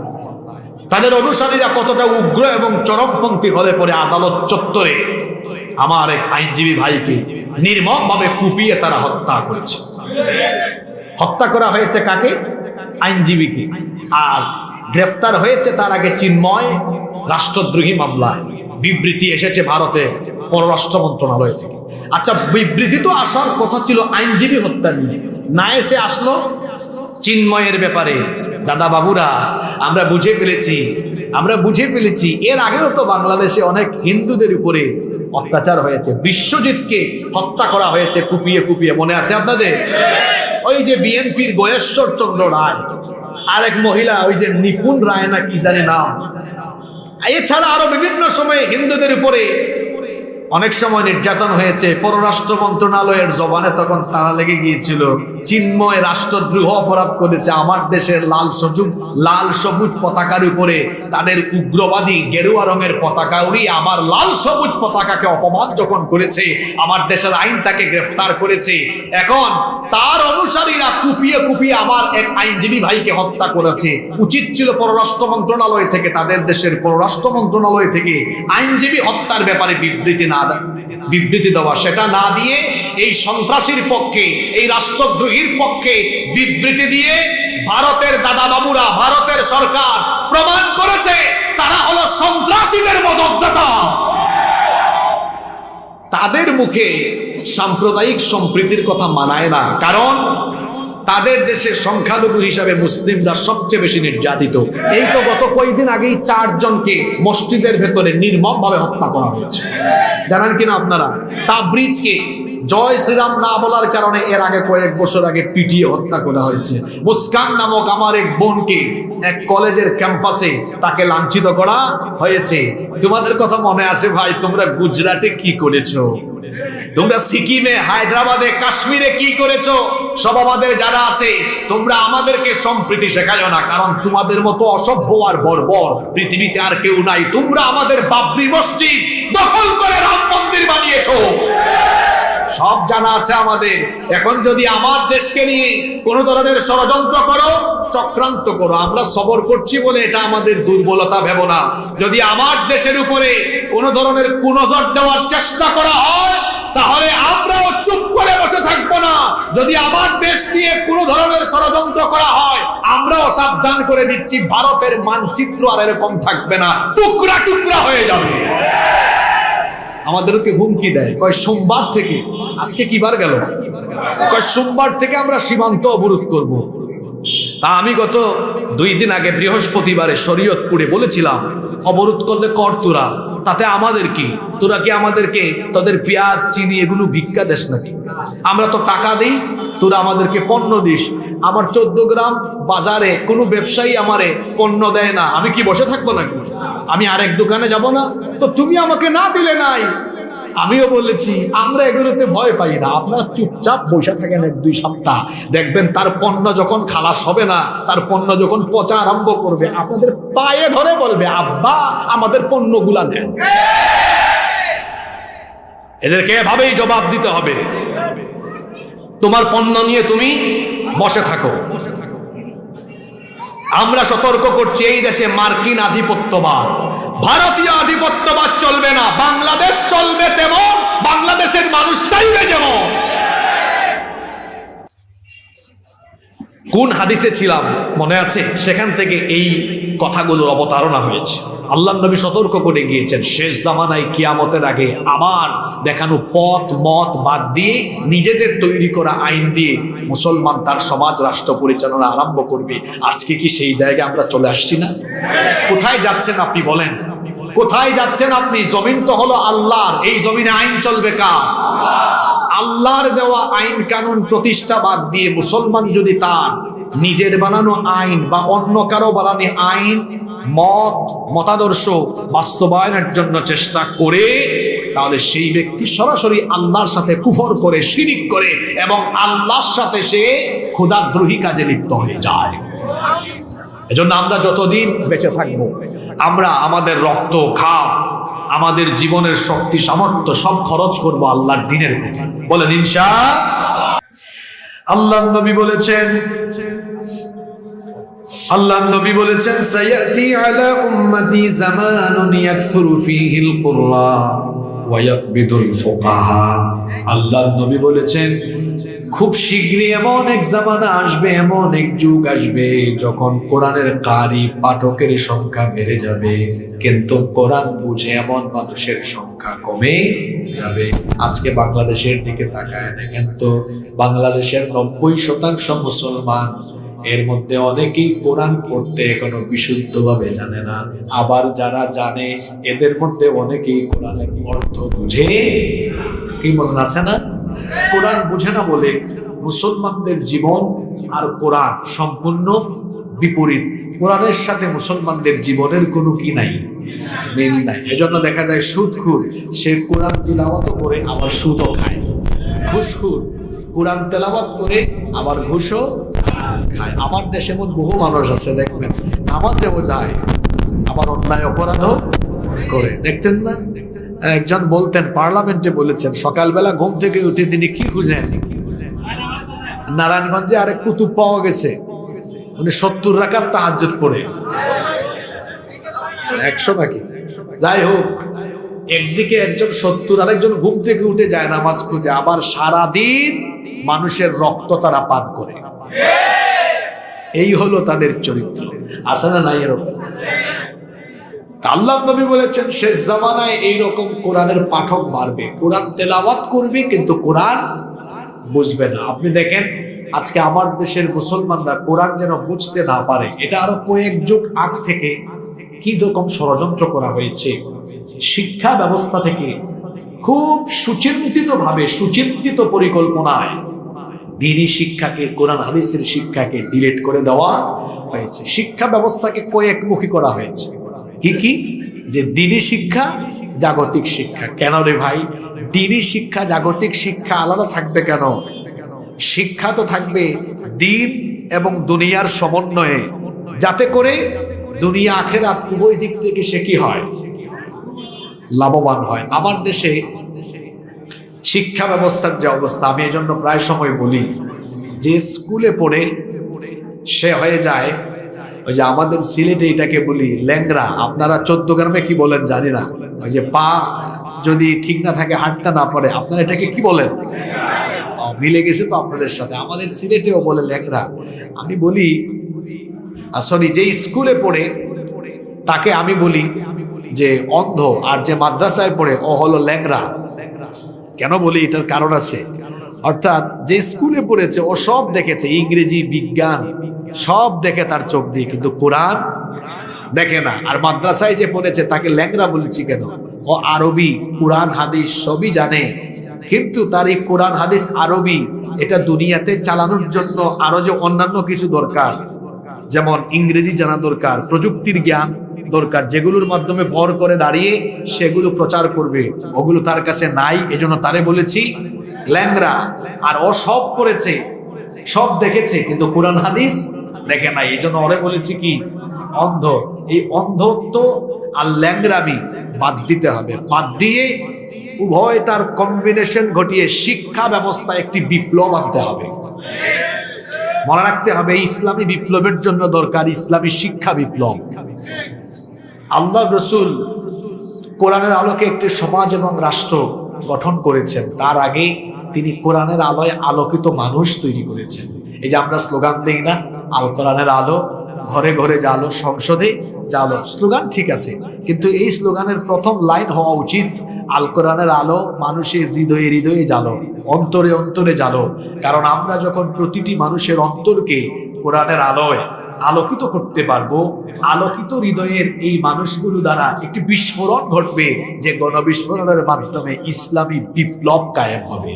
A: তাদের অনুসারীরা কতটা উগ্র এবং চরমপন্থী হলে পরে আদালত চত্বরে আমার এক আইনজীবী ভাইকে নির্মমভাবে কুপিয়ে তারা হত্যা করেছে। হত্যা করা হয়েছে কাকে? আইনজীবীকে। আর গ্রেফতার হয়েছে তার আগে চিন্ময় রাষ্ট্রদ্রোহী মামলায়। বিবৃতি এসেছে ভারতের পররাষ্ট্র মন্ত্রণালয় থেকে। আচ্ছা, বিবৃতি তো আসার কথা ছিল আইনজীবী হত্যা নিয়ে, না এসে আসলো চিন্ময়ের ব্যাপারে। দাদা বাবুরা, আমরা বুঝে ফেলেছি এর আগেও তো বাংলাদেশে অনেক হিন্দুদের উপরে অত্যাচার হয়েছে। বিশ্বজিৎকে হত্যা করা হয়েছে কুপিয়ে কুপিয়ে, মনে আছে আপনাদের? ওই যে বিএনপির গয়েশ্বর চন্দ্র রায়, আরেক মহিলা ওই যে নিপুণ রায় না কি জানি নাম, এছাড়া আরো বিভিন্ন সময়ে হিন্দুদের উপরে অনেক সময় নির্যাতন হয়েছে। পররাষ্ট্র মন্ত্রণালয়ের জবানে তখন তারা লেগে গিয়েছিল, চিন্ময় রাষ্ট্রদ্রোহ অপরাধ করেছে, আমার দেশের লাল সবুজ পতাকার উপরে তাদের উগ্রবাদী গেরুয়া রঙের পতাকা উড়িয়ে আমার লাল সবুজ পতাকাকে অপমান যখন করেছে, আমার দেশের আইন তাকে গ্রেফতার করেছে। এখন তার অনুসারীরা কুপিয়ে কুপিয়ে আমার এক আইনজীবী ভাইকে হত্যা করেছে। উচিত ছিল পররাষ্ট্র মন্ত্রণালয় থেকে, তাদের দেশের পররাষ্ট্র মন্ত্রণালয় থেকে আইনজীবী হত্যার ব্যাপারে বিবৃতি দেওয়া। সেটা না দিয়ে এই সন্ত্রাসীর পক্ষে, এই রাষ্ট্রদ্রোহীর পক্ষে বিবৃতি দিয়ে ভারতের দাদা বাবুরা, ভারতের সরকার প্রমাণ করেছে তারা হলো সন্ত্রাসীদের মদতদাতা। তাদের মুখে সাম্প্রদায়িক সম্প্রীতির কথা মানায় না, কারণ তাদের দেশে সংখ্যালঘু হিসাবে মুসলিমরা সবচেয়ে বেশি নির্যাতিত। এই তো গত কয়েকদিন আগেই 4 জনকে মসজিদের ভেতরে নির্মমভাবে হত্যা করা হয়েছে, জানেন কিনা আপনারা? তাবরিজকে জয় শ্রীরাম না বলার কারণে এর আগে কয়েক বছর আগে পিটিয়ে হত্যা করা হয়েছে। মুস্কান নামক আমার এক বোনকে এক কলেজের ক্যাম্পাসে তাকে লাঞ্ছিত করা হয়েছে। তোমাদের কথা মনে আছে ভাই, তোমরা গুজরাটে কি করেছো, তোমরা সিকিমে, হায়দ্রাবাদে, কাশ্মীরে কি করেছো? সব আমাদের যারা আছে, তোমরা আমাদেরকে সম্প্রীতি শেখায়ো না, কারণ তোমাদের মতো অসভ্য আর বর্বর পৃথিবীতে আর কেউ নাই। তোমরা আমাদের বাবরি মসজিদ দখল করে রাম মন্দির বানিয়েছো, সব জানা আছে আমাদের। এখন যদি আমার দেশকে নিয়ে কোনো ধরনের ষড়যন্ত্র করো, চক্রান্ত করো, আমরা সবর করছি বলে এটা আমাদের দুর্বলতা ভেবো না। যদি আমার দেশের উপরে কোনো ধরনের কুনজর দেওয়ার চেষ্টা করা হয়, তাহলে আমরাও চুপ করে বসে থাকবো না। যদি আমার দেশ নিয়ে কোনো ধরনের ষড়যন্ত্র করা হয়, আমরাও সাবধান করে দিচ্ছি, ভারতের মানচিত্র আর এরকম থাকবে না, টুকরা টুকরা হয়ে যাবে। আমাদেরকে হুমকি দেয়, কয় সোমবার থেকে, আজকে কি বার গেল, কয় সোমবার থেকে আমরা সীমান্ত অবরোধ করব। তা আমি গত 2 দিন আগে বৃহস্পতিবারে শরীয়তপুরে বলেছিলাম, অবরোধ করলে কর তোরা, তাতে আমাদের কি? তোরা কি আমাদেরকে তোদের পেঁয়াজ চিনি এগুলো ভিক্ষা দেশ নাকি? আমরা তো টাকা দিই, তোরা আমাদেরকে পণ্য দিস। আমার 14 গ্রাম বাজারে কোনো ব্যবসায়ী আমারে পণ্য দেয় না, আমি কি বসে থাকবো নাকি? আমি আরেক দোকানে যাব না? তো তুমি আমাকে না দিলে নাই। আমিও বলেছি আমরা এগুলোতে ভয় পাই না, আপনারা চুপচাপ বসে থাকেন 1-2 সপ্তাহ, দেখবেন তার পণ্য যখন খালাস হবে না, তার পণ্য যখন পচা আরম্ভ করবে, আপনাদের পায়ে ধরে বলবে, আব্বা আমাদের পণ্যগুলা নেন। এদেরকে এভাবেই জবাব দিতে হবে, তোমার পণ্য নিয়ে তুমি বসে থাকো। আমরা সতর্ক করছি, এই দেশে মার্কিন আধিপত্যবাদ, ভারতীয় আধিপত্যবাদ চলবে না। বাংলাদেশ চলবে তেমন, বাংলাদেশের মানুষ চাইবে যেমন। কোন হাদিসে ছিলাম মনে আছে? সেখান থেকে এই কথাগুলোর অবতারণা হয়েছে। আল্লাহর নবী সতর্ক করে গিয়েছেন, শেষ জামানায় কিয়ামতের আগে আমার দেখানো মত বাদ দিয়ে নিজেদের তৈরি করা আইন দিয়ে মুসলমান তার সমাজ রাষ্ট্র পরিচালনা আরম্ভ করবে। আজকে কি সেই জায়গায় আমরা চলে আসছি না? কোথায় যাচ্ছেন আপনি বলেন? কোথায় যাচ্ছেন আপনি? জমিন তো হলো আল্লাহর, এই জমিনে আইন চলবে কার? আল্লাহর দেওয়া আইন কানুন প্রতিষ্ঠা বাদ দিয়ে মুসলমান যদি তার নিজের বানানো আইন বা অন্য কারো বানানো আইন মতাদর্শ বাস্তবায়নের জন্য চেষ্টা করে, তাহলে সেই ব্যক্তি সরাসরি আল্লাহর সাথে কুফর করে, শিরিক করে এবং আল্লাহর সাথে সে খোদাদ্রোহী কাজে লিপ্ত হয়ে যায়। এজন্য আমরা যতদিন বেঁচে থাকব, আমরা আমাদের রক্ত, ঘাম, আমাদের জীবনের শক্তি, সামর্থ্য সব খরচ করব আল্লাহর দ্বীনের প্রতি। বলেন ইনশাআল্লাহ। আল্লাহর নবী বলেছেন সায়াতি আলা উম্মতি জামানুন ইয়াকসুরু ফীহিল কুররা ওয়া ইয়াকবিদুল ফুকাহা। আল্লাহর নবী বলেছেন খুব শীঘ্রই এমন এক জামানা আসবে, এমন এক যুগ আসবে যখন কোরআনের কারি, পাঠকের সংখ্যা বেড়ে যাবে, কিন্তু কোরআন বুঝে এমন মানুষের সংখ্যা কমে যাবে। আজকে বাংলাদেশের দিকে তাকায় দেখেন তো, বাংলাদেশের 90% মুসলমান, এর মধ্যে অনেকেই কোরআন পড়তে এখনো বিশুদ্ধভাবে জানে না। আবার যারা জানে এদের মধ্যে অনেকেই কোরআনের অর্থ বুঝে, কি বলেন আছে না, কোরআন বুঝে না বলে মুসলমানদের জীবন আর কোরআন সম্পূর্ণ বিপরীত। কোরআনের সাথে মুসলমানদের জীবনের কোনো কি নাই, মিল নাই। এজন্য দেখা যায় সুদখোর সে কোরআন তিলাওয়াত করে আবার সুদও খায়, ঘুষখোর কোরআন তেলাওয়াত করে আবার ঘুষও খায়। আমার দেশে এমন বহু মানুষ আছে দেখবেন, নামাজেও যায় আবার অন্যায় অপরাধও করে। দেখতেন না, একজন বলতেন, পার্লামেন্টে বলেছেন, সকালবেলা ঘুম থেকে উঠে তিনি কি খুঁজেন, নারায়ণগঞ্জে আরেক কুতুব পাওয়া গেছে, উনি 70 রাকাত তাহাজ্জুদ পড়ে, 100 নাকি, যাই হোক, একদিকে একজন 70, আরেকজন ঘুম থেকে উঠে যায় নামাজ খুঁজে, আবার সারাদিন মানুষের রক্ত তারা পান করে। এই হলো তাদের চরিত্র। আছে না নাই এরকম? আল্লাহ নবী বলেছেন শেষ জামানায় এইরকম কোরআনের পাঠক বাড়বে, কোরআন তেলাওয়াত করবে কিন্তু কোরআন বুঝবে না। আপনি দেখেন আজকে আমার দেশের মুসলমানরা কোরআন যেন বুঝতে না পারে, এটা আরো কয়েক যুগ আগ থেকে কি রকম ষড়যন্ত্র করা হয়েছে। শিক্ষা ব্যবস্থা থেকে খুব সুচিন্তিতভাবে, সুচিন্তিত পরিকল্পনায় দ্বীনি শিক্ষাকে, কোরআন হাদিসের শিক্ষাকে ডিলিট করে দেওয়া হয়েছে। শিক্ষা ব্যবস্থাকে কয়েকমুখী করা হয়েছে। কি যে দ্বীনি শিক্ষা, জাগতিক শিক্ষা। কেন রে ভাই, দ্বীনি শিক্ষা জাগতিক শিক্ষা আলাদা থাকবে কেন? শিক্ষা তো থাকবে দ্বীন এবং দুনিয়ার সমন্বয়ে, যাতে করে দুনিয়া আখেরাত উভয় দিক থেকে সে কি হয়, লাভবান হয়। আমার দেশে শিক্ষা ব্যবস্থার যে অবস্থা, আমি এই জন্য প্রায় সময় বলি যে স্কুলে পড়ে সে হয়ে যায়, ওই যে আমাদের সিলেটে এটাকে বলি ল্যাংরা, আপনারা 14 গ্রামে কি বলেন জানি না, ওই যে পা যদি ঠিক না থাকে, হাঁটতে না পারে, আপনারা এটাকে কি বলেন? মিলে গেছে তো আপনাদের সাথে, আমাদের সিলেটেও বলে ল্যাংরা। আমি বলি সরি, যে স্কুলে পড়ে তাকে আমি বলি যে অন্ধ, আর যে মাদ্রাসায় পড়ে ও হলো ল্যাংরা। কেন বলি? এটার কারণ আছে। অর্থাৎ যে স্কুলে পড়েছে ও সব দেখেছে, ইংরেজি, বিজ্ঞান সব দেখে তার চোখ দিয়ে, কিন্তু কোরআন দেখে না। আর মাদ্রাসায় যে পড়েছে তাকে ল্যাংরা বলেছি কেন? ও আরবি, কোরআন হাদিস সবই জানে, কিন্তু তার এই কোরআন হাদিস আরবি এটা দুনিয়াতে চালানোর জন্য আরো যে অন্যান্য কিছু দরকার, যেমন ইংরেজি জানা দরকার, প্রযুক্তির জ্ঞান দরকার, যেগুলোর মাধ্যমে ভর করে দাঁড়িয়ে সেগুলো প্রচার করবে, ওগুলো তার কাছে নাই। এজন্য তারে বলেছি ল্যাংরা। আর ও সব পড়েছে, সব দেখেছে, কিন্তু কোরআন হাদিস দেখে নাই, এই জন্য ওরে বলেছি কি, অন্ধ। এই অন্ধত্ব আর ল্যাংরামি বাদ দিতে হবে। বাদ দিয়ে উভয়টার কম্বিনেশন ঘটিয়ে শিক্ষা ব্যবস্থায় একটি বিপ্লব আনতে হবে। মনে রাখতে হবে ইসলামী বিপ্লবের জন্য দরকার ইসলামী শিক্ষা বিপ্লব। আল্লাহ রসুল কোরআনের আলোকে একটি সমাজ এবং রাষ্ট্র গঠন করেছেন, তার আগে তিনি কোরআনের আলোয় আলোকিত মানুষ তৈরি করেছেন। এই যে আমরা স্লোগান দিই না, আল কোরআনের আলো, ঘরে ঘরে জালো, সংসদে জালো, স্লোগান ঠিক আছে, কিন্তু এই স্লোগানের প্রথম লাইন হওয়া উচিত আল কোরআনের আলো মানুষের হৃদয়ে হৃদয়ে জালো, অন্তরে অন্তরে জালো। কারণ আমরা যখন প্রতিটি মানুষের অন্তরকে কোরআনের আলোয় আলোকিত করতে পারবো, আলোকিত হৃদয়ের এই মানুষগুলো দ্বারা একটি বিস্ফোরণ ঘটবে, যে গণবিস্ফোরণের মাধ্যমে ইসলামী বিপ্লব কায়েম হবে।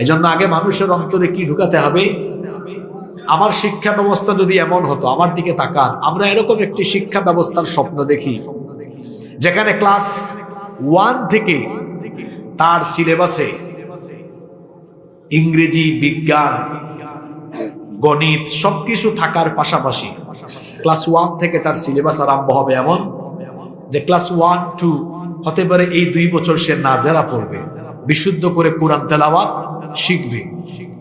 A: এজন্য আগে মানুষের অন্তরে কি ঢুকাতে হবে? আমার শিক্ষা ব্যবস্থা যদি এমন হতো, আমার দিকে তাকান, আমরা এরকম একটি শিক্ষা ব্যবস্থার স্বপ্ন দেখি যেখানে ক্লাস 1 থেকে তার সিলেবাসে ইংরেজি, বিজ্ঞান, গণিত সবকিছু থাকার পাশাপাশি ক্লাস 1 থেকে তার সিলেবাস আরম্ভ হবে এমন যে ক্লাস 1, 2 হতে পারে এই 2 বছর সে নাজেরা পড়বে, বিশুদ্ধ করে কোরআন তেলাওয়াত শিখবে।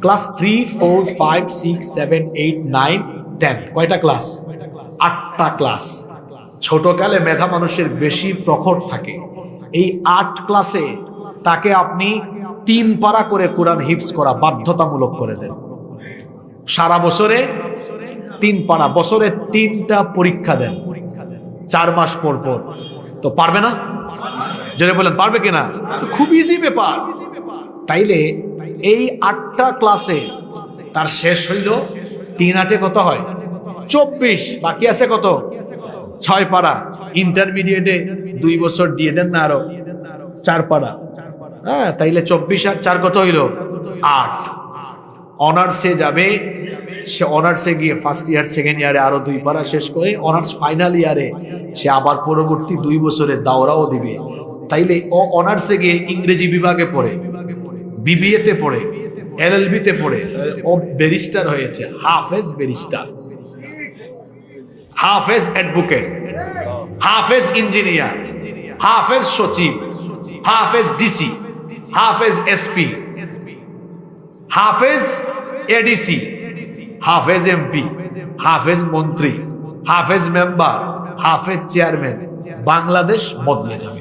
A: ক্লাস 3, 4, 5, 6, 7, 8, 9, 10 কয়টা ক্লাস? 8টা ক্লাস। ছোটকালে মেধা মানুষের বেশি প্রখর থাকে। এই 8 ক্লাসে তাকে আপনি 3 পারা করে কোরআন হিফজ করা বাধ্যতামূলক করে দেন। সারা বছরে 3 পারা, বছরে 3টা পরীক্ষা দেন 4 মাস পর পর। তো পারবে না? জোরে বলেন পারবে কিনা? খুব ইজি ব্যাপার। তাইলে এই 8টা ক্লাসে তার শেষ হইল 3 8 কত হয়? 24। বাকি আছে কত? 6 পারা। ইন্টারমিডিয়েটে 2 বছর দিয়ে দেন না আরো 4 পারা। হ্যাঁ, তাইলে 24 আর 4 কত হইল? 8। অনার্সে যাবে, সে অনার্সে গিয়ে ফার্স্ট ইয়ার সেকেন্ড ইয়ারে আরো 2 পারা শেষ করে অনার্স ফাইনাল ইয়ারে সে আবার পরবর্তী 2 বছরের দাওরাও দিবে। তাইলে ও অনার্সে গিয়ে ইংরেজি বিভাগে পড়ে, বিবিএতে পড়ে, এলএলবিতে পড়ে, ও ব্যারিস্টার হয়েছে, হাফেজ ব্যারিস্টার, হাফেজ অ্যাডভোকেট, হাফেজ ইঞ্জিনিয়ার, হাফেজ সচিব, হাফেজ ডিসি, হাফেজ এসপি, হাফেজ এডিসি, হাফেজ এমপি, হাফেজ মন্ত্রী, হাফেজ মেম্বার, হাফেজ চেয়ারম্যান। বাংলাদেশ বদলে যাবে।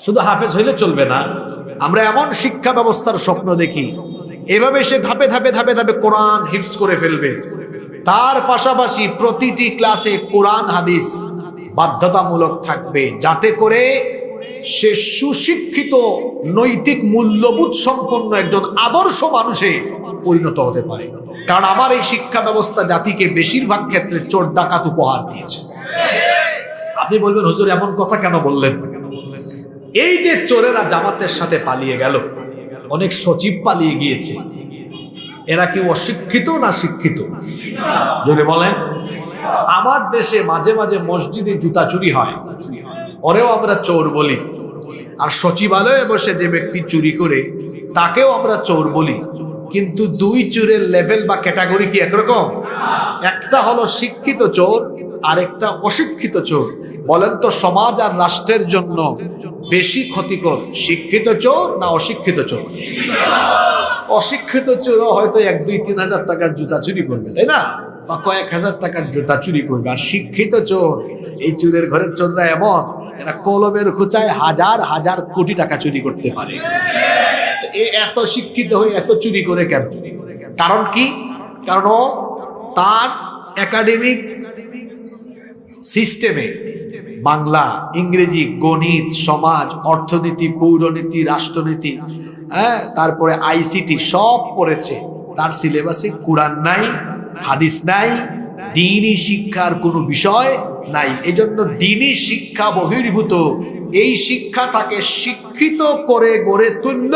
A: শুধু হাফেজ হইলে চলবে না। আমরা এমন শিক্ষা ব্যবস্থার স্বপ্ন দেখি, এভাবে সে ধাপে ধাপে ধাপে ধাপে কোরআন হিফজ করে ফেলবে। তার পাশাপাশি প্রতিটি ক্লাসে কোরআন হাদিস বাধ্যতামূলক থাকবে, যাতে করে সে সুশিক্ষিত, নৈতিক মূল্যবোধ সম্পন্ন একজন আদর্শ মানুষে পরিণত হতে পারে। কারণ আমার এই শিক্ষা ব্যবস্থা জাতিকে বেশিরভাগ ক্ষেত্রে চোর ডাকাত উপহার দিয়েছে। আপনি বলবেন হুজুর এমন কথা কেন বললেন? এই যে চোরেরা জামাতের সাথে পালিয়ে গেল, অনেক সচিব পালিয়ে গিয়েছে, এরা কি অশিক্ষিত না শিক্ষিত? জোরে বলেন। আমার দেশে মাঝে মাঝে মসজিদে জুতা চুরি হয়, ওরেও আমরা চোর বলি। আর সচিবালয়ে বসে যে ব্যক্তি চুরি করে তাকেও আমরা চোর বলি। কিন্তু 2 চোরের লেভেল বা ক্যাটাগরি কি একরকম? একটা হলো শিক্ষিত চোর, আরেকটা অশিক্ষিত চোর। বলেন তো সমাজ আর রাষ্ট্রের জন্য বেশি ক্ষতিকর শিক্ষিত চোর না অশিক্ষিত চোর? অশিক্ষিত চোর হয়তো 1, 2, 3 হাজার টাকার জুতা চুরি করবে, তাই না? বা কয়েক হাজার টাকার জুতা চুরি করবে। আর শিক্ষিত চোর, এই চোরের ঘরের চোররা এমন, এরা কলমের খোঁচায় হাজার হাজার কোটি টাকা চুরি করতে পারে। এত শিক্ষিত হয়ে এত চুরি করে কেন? কারণ কি? কারণ তার একাডেমিক সিস্টেমে বাংলা, ইংরেজি, গণিত, সমাজ, অর্থনীতি, পৌরনীতি, রাষ্ট্রনীতি, তারপরে আইসিটি সব পড়েছে। তার সিলেবাসে কোরআন নাই, হাদিস নাই, দ্বীনি শিক্ষার কোনো বিষয় নাই। এজন্য দ্বীনি শিক্ষা বহির্ভূত এই শিক্ষা তাকে শিক্ষিত করে গড়ে তুলল।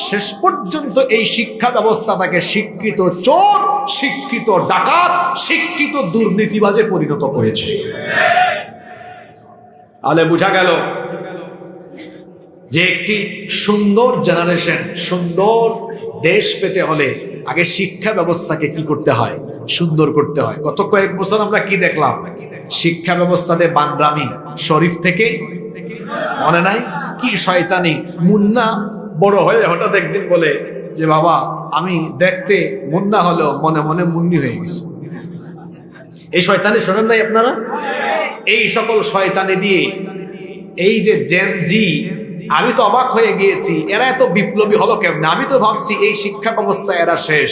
A: শেষ পর্যন্ত এই শিক্ষা ব্যবস্থা তাকে শিক্ষিত চোর, শিক্ষিত ডাকাত, শিক্ষিত দুর্নীতিবাজে পরিণত করেছে। তাহলে বোঝা গেল যে একটি সুন্দর জেনারেশন, সুন্দর দেশ পেতে হলে আগে শিক্ষা ব্যবস্থাকে কি করতে হয়? সুন্দর করতে হয়। গত কয়েক বছর আমরা কি দেখলাম? শিক্ষা ব্যবস্থাতে বান্দ্রামি, শরীফ থেকে মনে নাই কি শয়তানি। মুন্না বড় হয়ে হঠাৎ একদিন বলে যে বাবা আমি দেখতে মুন্না হলেও মনে মনে মুন্নি হয়ে গেছি। এই শয়তানি শোনেন নাই আপনারা? এই সকল শয়তানি দিয়ে এই যে জেন জি, আমি তো অবাক হয়ে গিয়েছি, এরা এত বিপ্লবী হলো কেমনে? আমি তো ভাবছি এই শিক্ষা ব্যবস্থা এরা শেষ,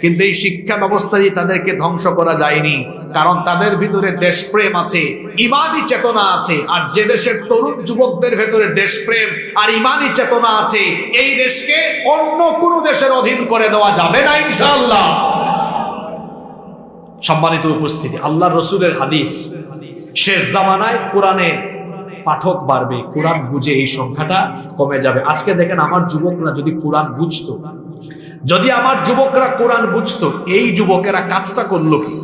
A: কিন্তু এই শিক্ষা ব্যবস্থা দিয়ে তাদেরকে ধ্বংস করা যায়নি। কারণ তাদের ভিতরে দেশপ্রেম আছে, ইমানি চেতনা আছে। আর যে দেশের তরুণ যুবকদের ভেতরে দেশপ্রেম আর ইমানি চেতনা আছে, এই দেশকে অন্য কোন দেশের অধীন করে দেওয়া যাবে না ইনশাআল্লাহ। সম্মানিত উপস্থিতি, আল্লাহর রাসূলের হাদিস, শেষ জামানায় কোরআনের পাঠক বাড়বে, কোরআন বুঝে এই সংখ্যাটা কমে যাবে। আজকে দেখেন আমার যুবকরা যদি কোরআন বুঝতো, যদি আমার যুবকরা কোরআন বুঝতো, এই যুবকেরা কাজটা করলো কি?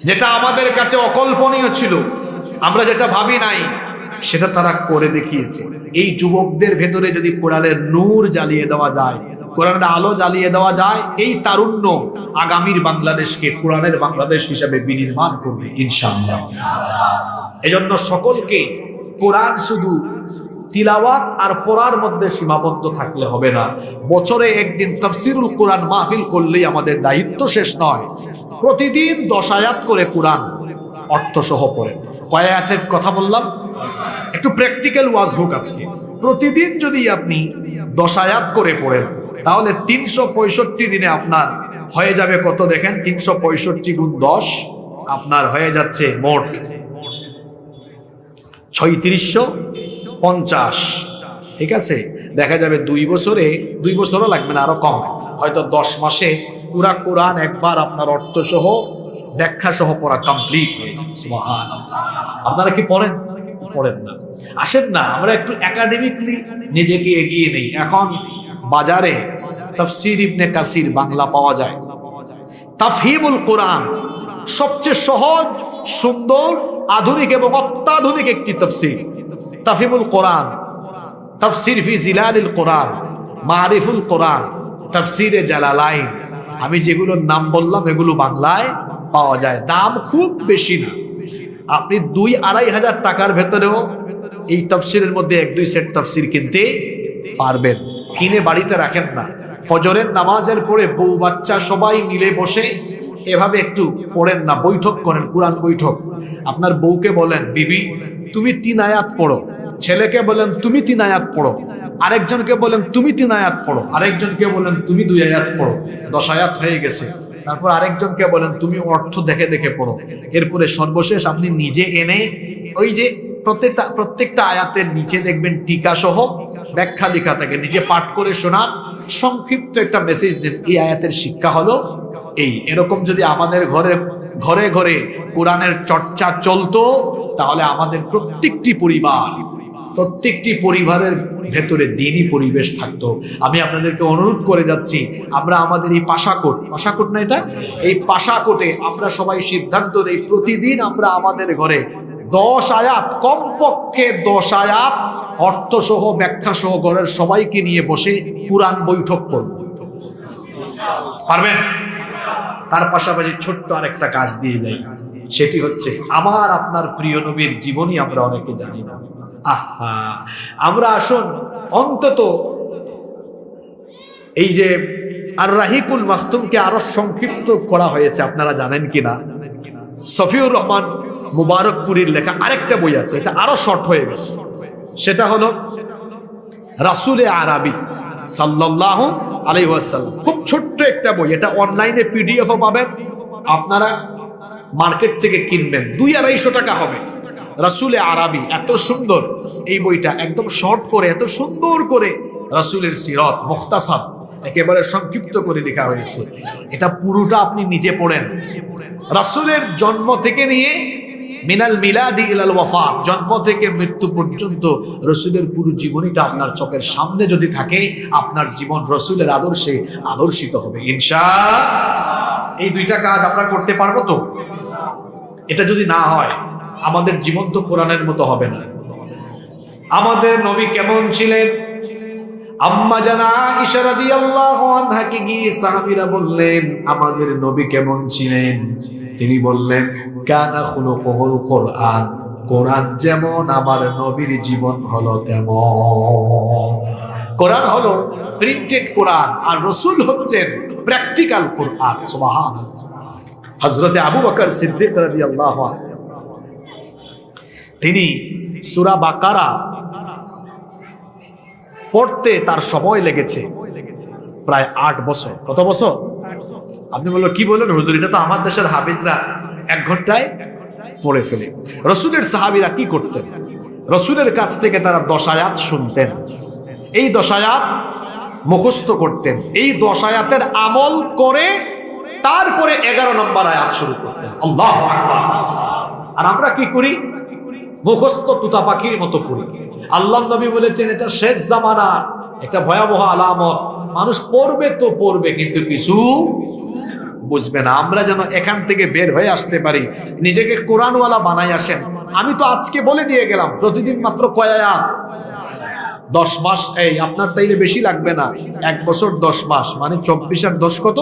A: যেটা আমাদের কাছে অকল্পনীয় ছিল, আমরা যেটা ভাবি নাই সেটা তারা করে দেখিয়েছে। এই যুবকদের ভেতরে যদি কোরআনের নূর জ্বালিয়ে দেওয়া যায়, কোরআনের আলো জ্বালিয়ে দেওয়া যায়, এই তারুণ্য আগামীর বাংলাদেশকে কোরআনের বাংলাদেশ হিসেবে বিনির্মাণ করবে ইনশাআল্লাহ। এজন্য সকলকে কোরআন শুধু তিলাওয়াত আর পড়ার মধ্যে সীমাবদ্ধ থাকলে হবে না। বছরে একদিন তাফসিরুল কোরআন মাহফিল করলেই আমাদের দায়িত্ব শেষ নয়। প্রতিদিন 10 আয়াত করে কোরআন অর্থ সহ পড়েন। কয় আয়াতের কথা বললাম? একটু প্র্যাকটিক্যাল ওয়াজ হোক আজকে। প্রতিদিন যদি আপনি 10 আয়াত করে পড়েন তাহলে 365 দিনে আপনার হয়ে যাবে কত দেখেন? 365 গুণ 10 আপনার হয়ে যাচ্ছে মোট 3650। ঠিক আছে, দেখা যাবে 2 বছরে, 2 বছরও লাগবে না, আরো কম, হয়তো 10 মাসে পুরা কোরআন একবার আপনার অর্থ সহ ব্যাখ্যা সহ পড়া কমপ্লিট হয়ে যাবে। সুবহানাল্লাহ। আপনারা কি পড়েন? পড়েন না? আসেন না আমরা একটু একাডেমিকলি নিজেকে এগিয়ে নেই। এখন বাজারে তাফসীর ইবনে কাসির বাংলা পাওয়া যায়। তাফহিমুল কোরআন সবচেয়ে সহজ, সুন্দর, আধুনিক এবং অত্যাধুনিক একটি তাফসীর। তাফহিমুল কোরআন, তাফসীর ফি জিলালিল কোরআন, মারিফুল কোরআন, তাফসীরে জালালাইন, আমি যেগুলোর নাম বললাম এগুলো বাংলায় পাওয়া যায়। দাম খুব বেশি না, আপনি 2-2.5 হাজার টাকার ভেতরেও এই তাফসীরের মধ্যে 1-2 সেট তাফসীর কিনতে পারবেন। কিনে বাড়িতে রাখেন না, ফজরের নামাজের পরে বউ বাচ্চা সবাই মিলে বসে এভাবে একটু পড়েন না, বৈঠক করেন, কোরআন বৈঠক। আপনার বউকে বলেন, বিবি তুমি 3 আয়াত পড়ো, ছেলেকে বলেন তুমি 3 আয়াত পড়ো, আরেকজনকে বলেন তুমি 3 আয়াত পড়ো, আরেকজনকে বলেন তুমি 2 আয়াত পড়ো, 10 আয়াত হয়ে গেছে। তারপর আরেকজনকে বলেন তুমি অর্থ দেখে দেখে পড়ো। এরপরে সর্বশেষ আপনি নিজে এনে ওই যে প্রত্যেকটা আয়াতের নিচে দেখবেন টিকা সহ ব্যাখ্যা লেখা থাকে, নিজে পাঠ করে শোনান, সংক্ষিপ্ত একটা মেসেজ দেন, এই আয়াতের শিক্ষা হলো এই। এরকম যদি আমাদের ঘরে ঘরে ঘরে কোরআনের চর্চা চলতো তাহলে আমাদের প্রত্যেকটি পরিবারের ভেতরে দ্বীনি পরিবেশ থাকতো। আমি আপনাদেরকে অনুরোধ করে যাচ্ছি, আমরা আমাদের এই পাশাকোট না এটা, এই পাশাকোটে আমরা সবাই সিদ্ধান্ত নেই প্রতিদিন আমরা আমাদের ঘরে 10 আয়াত, কমপক্ষে 10 আয়াত অর্থ সহ ব্যাখ্যা সহ ঘরের সবাইকে নিয়ে বসে কোরআন বৈঠক করব। পারবেন? তার পাশাপাশি ছোট্ট আরেকটা কাজ দিয়ে যাই, সেটি হচ্ছে আমার আপনার প্রিয় নবীর জীবনী আমরা অনেকে জানি না। আমরা আসুন অন্তত এই যে আর রাহিকুল মাখতুমকে আরো সংক্ষিপ্ত করা হয়েছে, আপনারা জানেন কিনা? সফিউর রহমান মুবারকপুরীর লেখা আরেকটা বই আছে, এটা আরো শর্ট হয়ে গেছে। সেটা হলো রাসূলে আরাবী সাল্লাল্লাহু আলাইহি ওয়াসাল্লাম। খুব ছোট্ট একটা বই, এটা অনলাইনে পিডিএফও পাবেন, আপনারা মার্কেট থেকে কিনবেন, 200-250 টাকা হবে। রাসূলে আরাবী, এত সুন্দর এই বইটা, একদম শর্ট করে এত সুন্দর করে রাসূলের সিরাত মুখতাসার একেবারে সংক্ষিপ্ত করে লেখা হয়েছে। এটা পুরোটা আপনি নিজে পড়েন। রাসূলের জন্ম থেকে নিয়ে মিনাল মিলাদি ইলাল ওয়াফাত, জন্ম থেকে মৃত্যু পর্যন্ত রাসূলের পুরো জীবনীটা আপনার চোখের সামনে যদি থাকে, আপনার জীবন রাসূলের আদর্শে আদর্শিত হবে ইনশাআল্লাহ। এই 2টা কাজ আমরা করতে পারবো তো? এটা যদি না হয় আমাদের জীবন তো কোরআনের মতো হবে না। আমাদের নবী কেমন ছিলেন? আম্মা জানা আয়েশা রাদিয়াল্লাহু আনহাকে গিয়ে সাহাবীরা বললেন আমাদের নবী কেমন ছিলেন? তিনি বললেন কানা খুলুকুল কোরআন, কোরআন যেমন আমার নবীর জীবন হলো তেমন। কোরআন হলো প্রিন্টেড কোরআন আর রাসূল হচ্ছেন প্র্যাকটিক্যাল কোরআন। সুবহানাল্লাহ। হযরতে আবু বকর সিদ্দিক রাদিয়াল্লাহু আনহু তিনি সূরা বাকারা পড়তে তার সময় লেগেছে প্রায় 8 বছর। কত বছর? আপনি বললেন কি বলেন হুজুর, এটা তো আমার দেশের হাফিজরা 1 ঘন্টায় পড়ে ফেলে। রাসূলের সাহাবীরা কি করতেন? রাসূলের কাছ থেকে তারা 10 আয়াত শুনতেন, এই 10 আয়াত মুখস্থ করতেন, এই 10 আয়াতের আমল করে তারপরে 11 নম্বর আয়াত শুরু করতেন। আল্লাহু আকবার। আর আমরা কি করি? মুখস্থ তুতা পাখির মতো করি। আল্লাহ নবী বলেছেন এটা শেষ জামানা, একটা ভয়াবহ আলামত। মানুষ পড়বে তো পড়বে কিন্তু কিছু বুঝবে না। আমরা যেন এখান থেকে বের হয়ে আসতে পারি, নিজেকে কোরআনওয়ালা বানাই আসেন। আমি তো আজকে বলে দিয়ে গেলাম প্রতিদিন মাত্র কয় আয়াত, 10 মাস। এই আপনার তাইলে বেশি লাগবে না, 1 বছর 10 মাস মানে 24 আর 10 কত,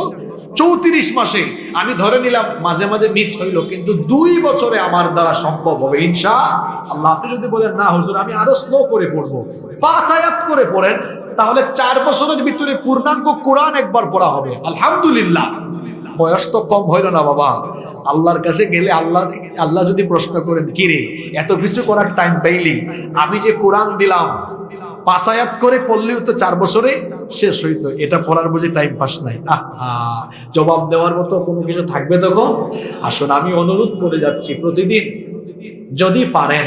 A: 34 মাসে। আমি ধরে নিলাম মাঝে মাঝে মিস হইলো, কিন্তু 2 বছরে আমার দ্বারা সম্ভব হবে ইনশাআল্লাহ। আপনি যদি বলেন না হুজুর আমি আরো স্লো করে পড়বো, 5 আয়াত করে পড়েন, তাহলে 4 বছরের ভিতরে পূর্ণাঙ্গ কোরআন একবার পড়া হবে আলহামদুলিল্লাহ। বয়স তো কম হইল না বাবা। আল্লাহর কাছে গেলে আল্লাহ যদি প্রশ্ন করেন কি রে এত কিছু করার টাইম পাইলি, আমি যে কোরআন দিলাম 5 আয়াত করে পড়লেও তো 4 বছরে শেষ হইতো, এটা পড়ার বুঝি টাইম পাস নাই। জবাব দেওয়ার মতো কোনো কিছু থাকবে তখন? আসুন আমি অনুরোধ করে যাচ্ছি, প্রতিদিন যদি পারেন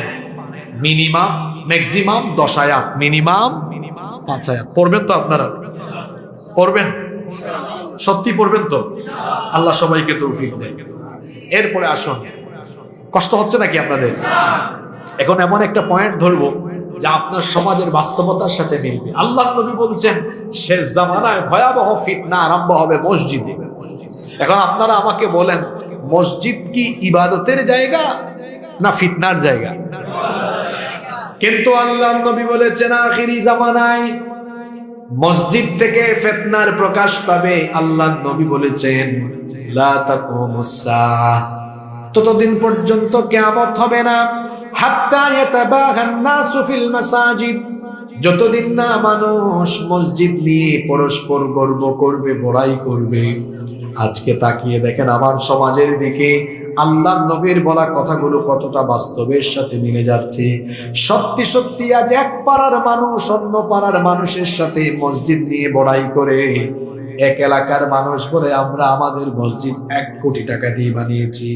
A: মিনিমাম ম্যাক্সিমাম 10 আয়াত, মিনিমাম 5 আয়াত পড়বেন তো? আপনারা পড়বেন? সত্যি পড়বেন তো? আল্লাহ সবাইকে তৌফিক দেন। এরপরে আসুন, কষ্ট হচ্ছে নাকি আপনাদের? এখন এমন একটা পয়েন্ট ধরবো যা আপনার সমাজের বাস্তবতার সাথে মিলবে। আল্লাহ নবী বলছেন শেষ জামানায় ভয়াবহ ফিতনা আরম্ভ হবে মসজিদে। এখন আপনারা আমাকে বলেন, মসজিদ কি ইবাদতের জায়গা না ফিতনার জায়গা? কিন্তু আল্লাহ নবী বলেছেন আখিরি জামানায় মসজিদ থেকে ফিতনার প্রকাশ পাবে। আল্লাহ নবী বলেছেন লা তাকুমুস সাআহ, ততদিন পর্যন্ত কিয়ামত হবে না, হাত্তা ইয়াতাবাহান নাসু ফিল মাসাজিদ, যতদিন না মানুষ মসজিদ নিয়ে পরস্পর গর্ব করবে, বড়াই করবে। আজকে তাকিয়ে দেখেন আমার সমাজের দিকে, আল্লাহ নবীর বলা কথাগুলো কতটা বাস্তবের সাথে মিলে যাচ্ছে। সত্যি সত্যি আজ এক পাড়ার মানুষ অন্য পাড়ার মানুষের সাথে মসজিদ নিয়ে বড়াই করে। এক এলাকার মানুষ বলে আমরা আমাদের মসজিদ 1 কোটি টাকা দিয়ে বানিয়েছি,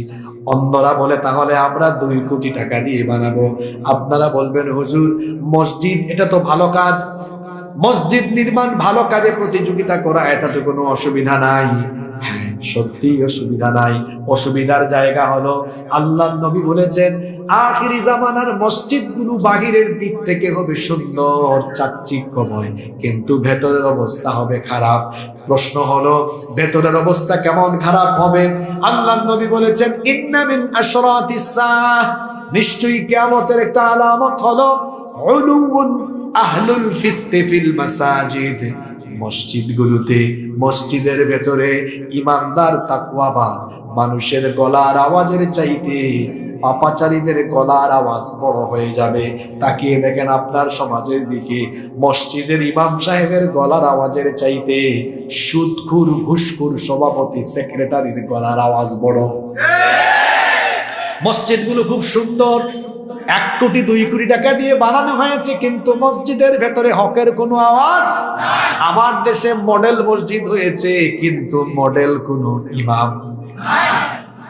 A: অন্যরা বলে তাহলে আমরা 2 কোটি টাকা দিয়ে বানাবো। আপনারা বলবেন হুজুর মসজিদ এটা তো ভালো কাজ, মসজিদ নির্মাণ ভালো কাজে প্রতিযোগিতা করা এটা তো কোনো অসুবিধা নাই। হ্যাঁ সত্যি অসুবিধা নাই, অসুবিধার জায়গা হলো আল্লাহ নবী বলেছেন আখিরি জামানার মসজিদগুলো বাহিরের দিক থেকে হবে সুন্দর চাকচিক্যময়, কিন্তু ভেতরের অবস্থা হবে খারাপ। প্রশ্ন হলো ভেতরের অবস্থা কেমন খারাপ হবে? আল্লাহ নবী বলেছেন ইন্না মিন আশরাতিস সাআহ, নিশ্চয়ই কিয়ামতের একটা আলামত হলো উলুউন আহলুল ফিসকি ফিল মাসাজিদ, মসজিদগুলোতে মসজিদের ভেতরে ইমানদার তাকওয়াবান মানুষের গলার আওয়াজের চাইতে পাপাচারীদের গলার আওয়াজ বড় হয়ে যাবে। তাকিয়ে দেখেন আপনার সমাজের দিকে, মসজিদের ইমাম সাহেবের গলার আওয়াজের চাইতে সুদখুর ঘুষখুর সভাপতি সেক্রেটারির গলার আওয়াজ বড়। মসজিদগুলো খুব সুন্দর, 1 কোটি 2 কোটি টাকা দিয়ে বানানো হয়েছে, কিন্তু মসজিদের ভেতরে হকের কোনো আওয়াজ। আমার দেশে মডেল মসজিদ হয়েছে, কিন্তু মডেল কোনো ইমাম,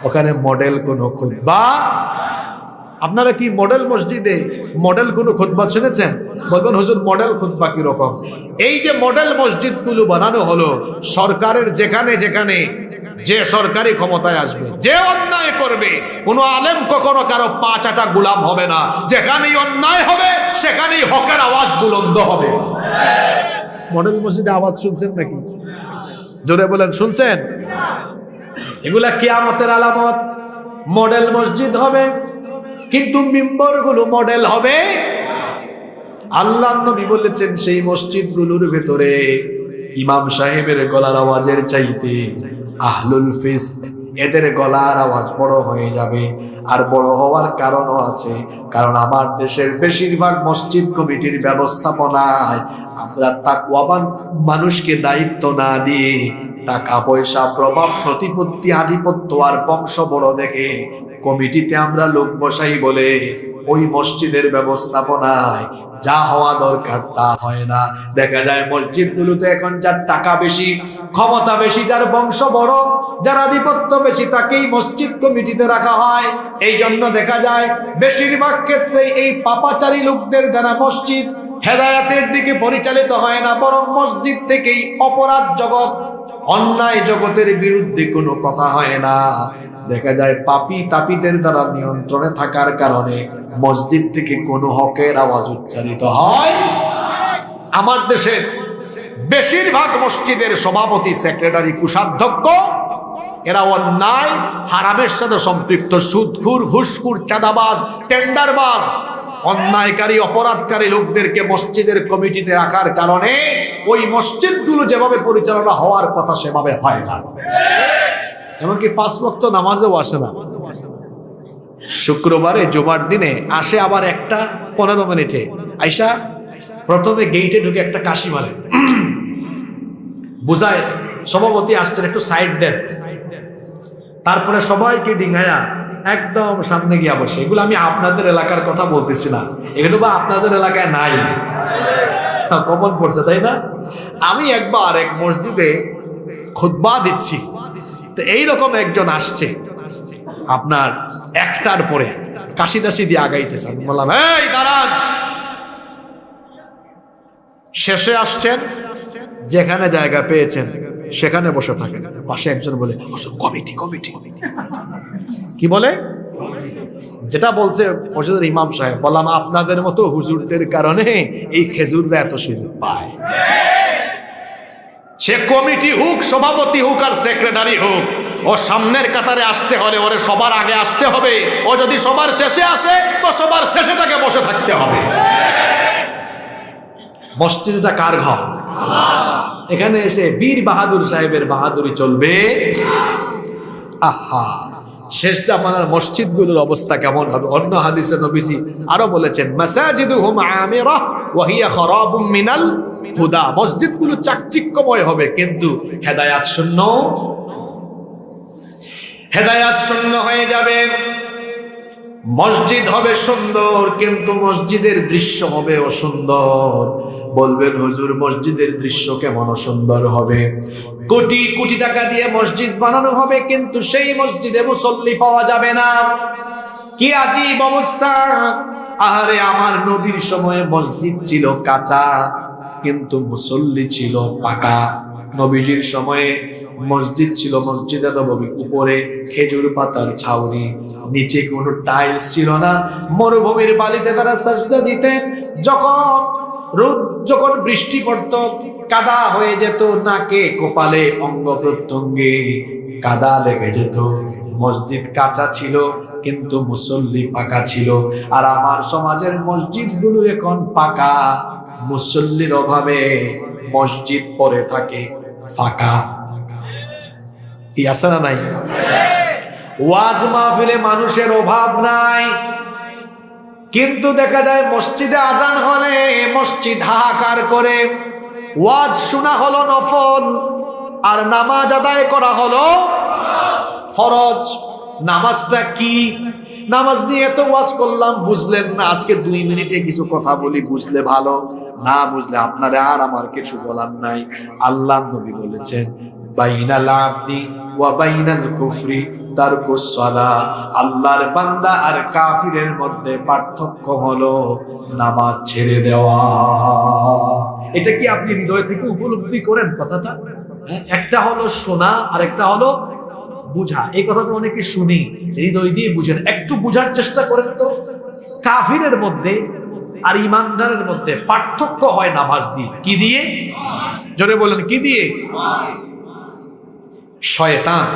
A: ওখানে মডেল কোনো খুতবা। আপনারা কি মডেল মসজিদে মডেল কোনো খুতবা শুনেছেন? বলবেন হুজুর মডেল খুতবা কি রকম? এই যে মডেল মসজিদগুলো বানানো হলো, সরকারের যেখানে যেখানে যে সরকারি ক্ষমতায় আসবে, যে অন্যায় করবে, কোন আলেম কখনো কারো 5 আটা গোলাম হবে না। যেখানেই অন্যায় হবে সেখানেই হকের আওয়াজ বুলন্দ হবে। মডেল মসজিদে আওয়াজ শুনছেন নাকি? জোরে বলেন শুনছেন? এগুলা কিয়ামতের আলামত। মডেল মসজিদ হবে, কিন্তু মিম্বরগুলো মডেল হবে। আল্লাহ নবী বলেছেন সেই মসজিদগুলোর ভেতরে ইমাম সাহেবের গলার আওয়াজের চাইতে আহলুল ফিসক এদের গলার আওয়াজ বড় হয়ে যাবে। আর বড় হওয়ার কারণও আছে, কারণ আমার দেশের বেশিরভাগ মসজিদ কমিটির ব্যবস্থাপনায় আমরা তাকওয়াবান মানুষকে দায়িত্ব না দিয়ে টাকা পয়সা প্রভাব প্রতিপত্তি আধিপত্য আর বংশ বড় দেখে কমিটিতে আমরা লোক বসাই বলে ওই মসজিদের ব্যবস্থাপনায় যা হওয়া দরকার তা হয় না। দেখা যায় মসজিদগুলোতে এখন যার টাকা বেশি, ক্ষমতা বেশি, যার বংশ বড়, যার আধিপত্য বেশি, তাকেই মসজিদ কমিটিতে রাখা হয়। এই জন্য দেখা যায় বেশিরভাগ ক্ষেত্রে এই পাপাচারী লোকদের দ্বারা মসজিদ হেদায়েতের দিকে পরিচালিত হয় না, বরং মসজিদ থেকেই অপরাধ জগৎ, অন্যায় জগতের বিরুদ্ধে কোনো কথা হয় না। দেখা যায় পাপী তাপীদের দ্বারা নিয়ন্ত্রণে থাকার কারণে মসজিদ থেকে কোনো হকের আওয়াজ উচ্চারিত হয়। আমার দেশের বেশিরভাগ মসজিদের সভাপতি সেক্রেটারি কোষাধ্যক্ষ এরা অন্যায় হারামের সাথে সম্পৃক্ত, সুদখোর, ঘুষখোর, চাঁদাবাজ, টেন্ডারবাজ, অন্যায়কারী, অপরাধকারী লোকদেরকে মসজিদের কমিটিতে রাখার কারণে ওই মসজিদগুলো যেভাবে পরিচালনা হওয়ার কথা সেভাবে হয় না। এমনকি 5 ওয়াক্ত নামাজেও আসে না। শুক্রবারে জুমার দিনে আসে আবার 1:15 মিনিটে আইসা প্রথমে গেইটে ঢুকে একটা কাশি মারে, বুঝায় সভাপতি আসছেন একটু সাইড দেন, তারপরে সবাইকে ডিঙায়া একদম সামনে গিয়া বসে। এগুলো আমি আপনাদের এলাকার কথা বলতেছি না, এগুলো বা আপনাদের এলাকায় নাই, কমন পড়ছে তাই না? আমি একবার এক মসজিদে খুতবা দিচ্ছি, তো এইরকম একজন আসছে আপনার 1টার পরে কাশিদাসি দিয়ে আগাইতেছে। আমি বললাম, এই দাঁড়ান, শেষে আসছেন, যেখানে জায়গা পেয়েছেন সেখানে বসে থাকেন। পাশে একজন বলে, কমিটি কমিটি। কি বলে? যেটা বলছে মসজিদের ইমাম সাহেব। বললাম, আপনাদের মতো হুজুরদের কারণে এই খেজুররা এত সুযোগ পায়। সে কমিটি হোক, সভাপতি হোক আর সেক্রেটারি হোক, ও সামনের কাতারে আসতে হলে ওরে সবার আগে আসতে হবে। ও যদি সবার শেষে আসে তো সবার শেষে তাকে বসে থাকতে হবে। মসজিদটা কার ঘর? এখানে এসে বীর বাহাদুর সাহেবের বাহাদুরি চলবে? আহা, শেষ জামানার মসজিদগুলোর অবস্থা কেমন হবে? অন্য হাদিসে নবীজি আরো বলেছেন, মাসাজিদুহুম আমিরাহ ওয়া হিয়া খারাবুম মিনাল হুদা। মসজিদগুলো চাকচিক্যময় হবে কিন্তু হেদায়াত শূন্য, হেদায়াত শূন্য হয়ে যাবে। মসজিদ হবে সুন্দর কিন্তু মসজিদের দৃশ্য হবে অসুন্দর। বলবেন, হুজুর মসজিদের দৃশ্য কেমন অসুন্দর হবে? কোটি কোটি টাকা দিয়ে মসজিদ বানানো হবে কিন্তু সেই মসজিদে মুসল্লি পাওয়া যাবে না। কি আজীব অবস্থা! আহারে, আমার নবীর সময়ে মসজিদ ছিল কাঁচা কিন্তু মুসল্লি ছিল পাকা। নবীজির সময়ে মসজিদ ছিল মসজিদে নববী, উপরে খেজুর পাতার ছাউনি, নিচে কোনো টাইলস ছিল না। মরুভূমির বালিতে তারা সাজদা দিতেন। যখন বৃষ্টি পড়তো কাদা হয়ে যেত, নাকে কপালে অঙ্গ প্রত্যঙ্গে কাদা লেগে যেত। মসজিদ কাঁচা ছিল কিন্তু মুসল্লি পাকা ছিল। আর আমার সমাজের মসজিদগুলো এখন পাকা, মুসল্লির অভাবে মসজিদ পড়ে থাকে ফাঁকা। কি আছে না নাই? ওয়াজ মাহফিলে মানুষের অভাব নাই, কিন্তু দেখা যায় মসজিদে আজান হলে মসজিদ হাহাকার করে। ওয়াজ শোনা হলো নফল আর নামাজ আদায় করা হলো ফরজ। নামাজটা কি? নামাজ নিয়ে তো ওয়াজ করলাম, বুঝলেন না। আজকে 2 মিনিটে কিছু কথা বলি, বুঝলে ভালো, না বুঝলে আপনারা আর আমার কিছু বলার নাই। আল্লাহ নবী বলেছেন, বাইনাল আবদি ওয়া বাইনাল কুফরি তারকুস সালাহ। আল্লাহর বান্দা আর কাফিরের মধ্যে পার্থক্য হলো নামাজ ছেড়ে দেওয়া। এটা কি আপনি হৃদয় থেকে উপলব্ধি করেন কথাটা? একটা হলো শোনা আর একটা হলো বুঝা। এই কথাটা অনেকে শুনি, হৃদয় দিয়ে বুঝেন। একটু বুঝার চেষ্টা করেন তো। কাফিরের মধ্যে আর ইমানদারের মধ্যে পার্থক্য হয় নামাজ দিয়ে। কি দিয়ে? জোরে বলেন, কি দিয়ে? শয়তান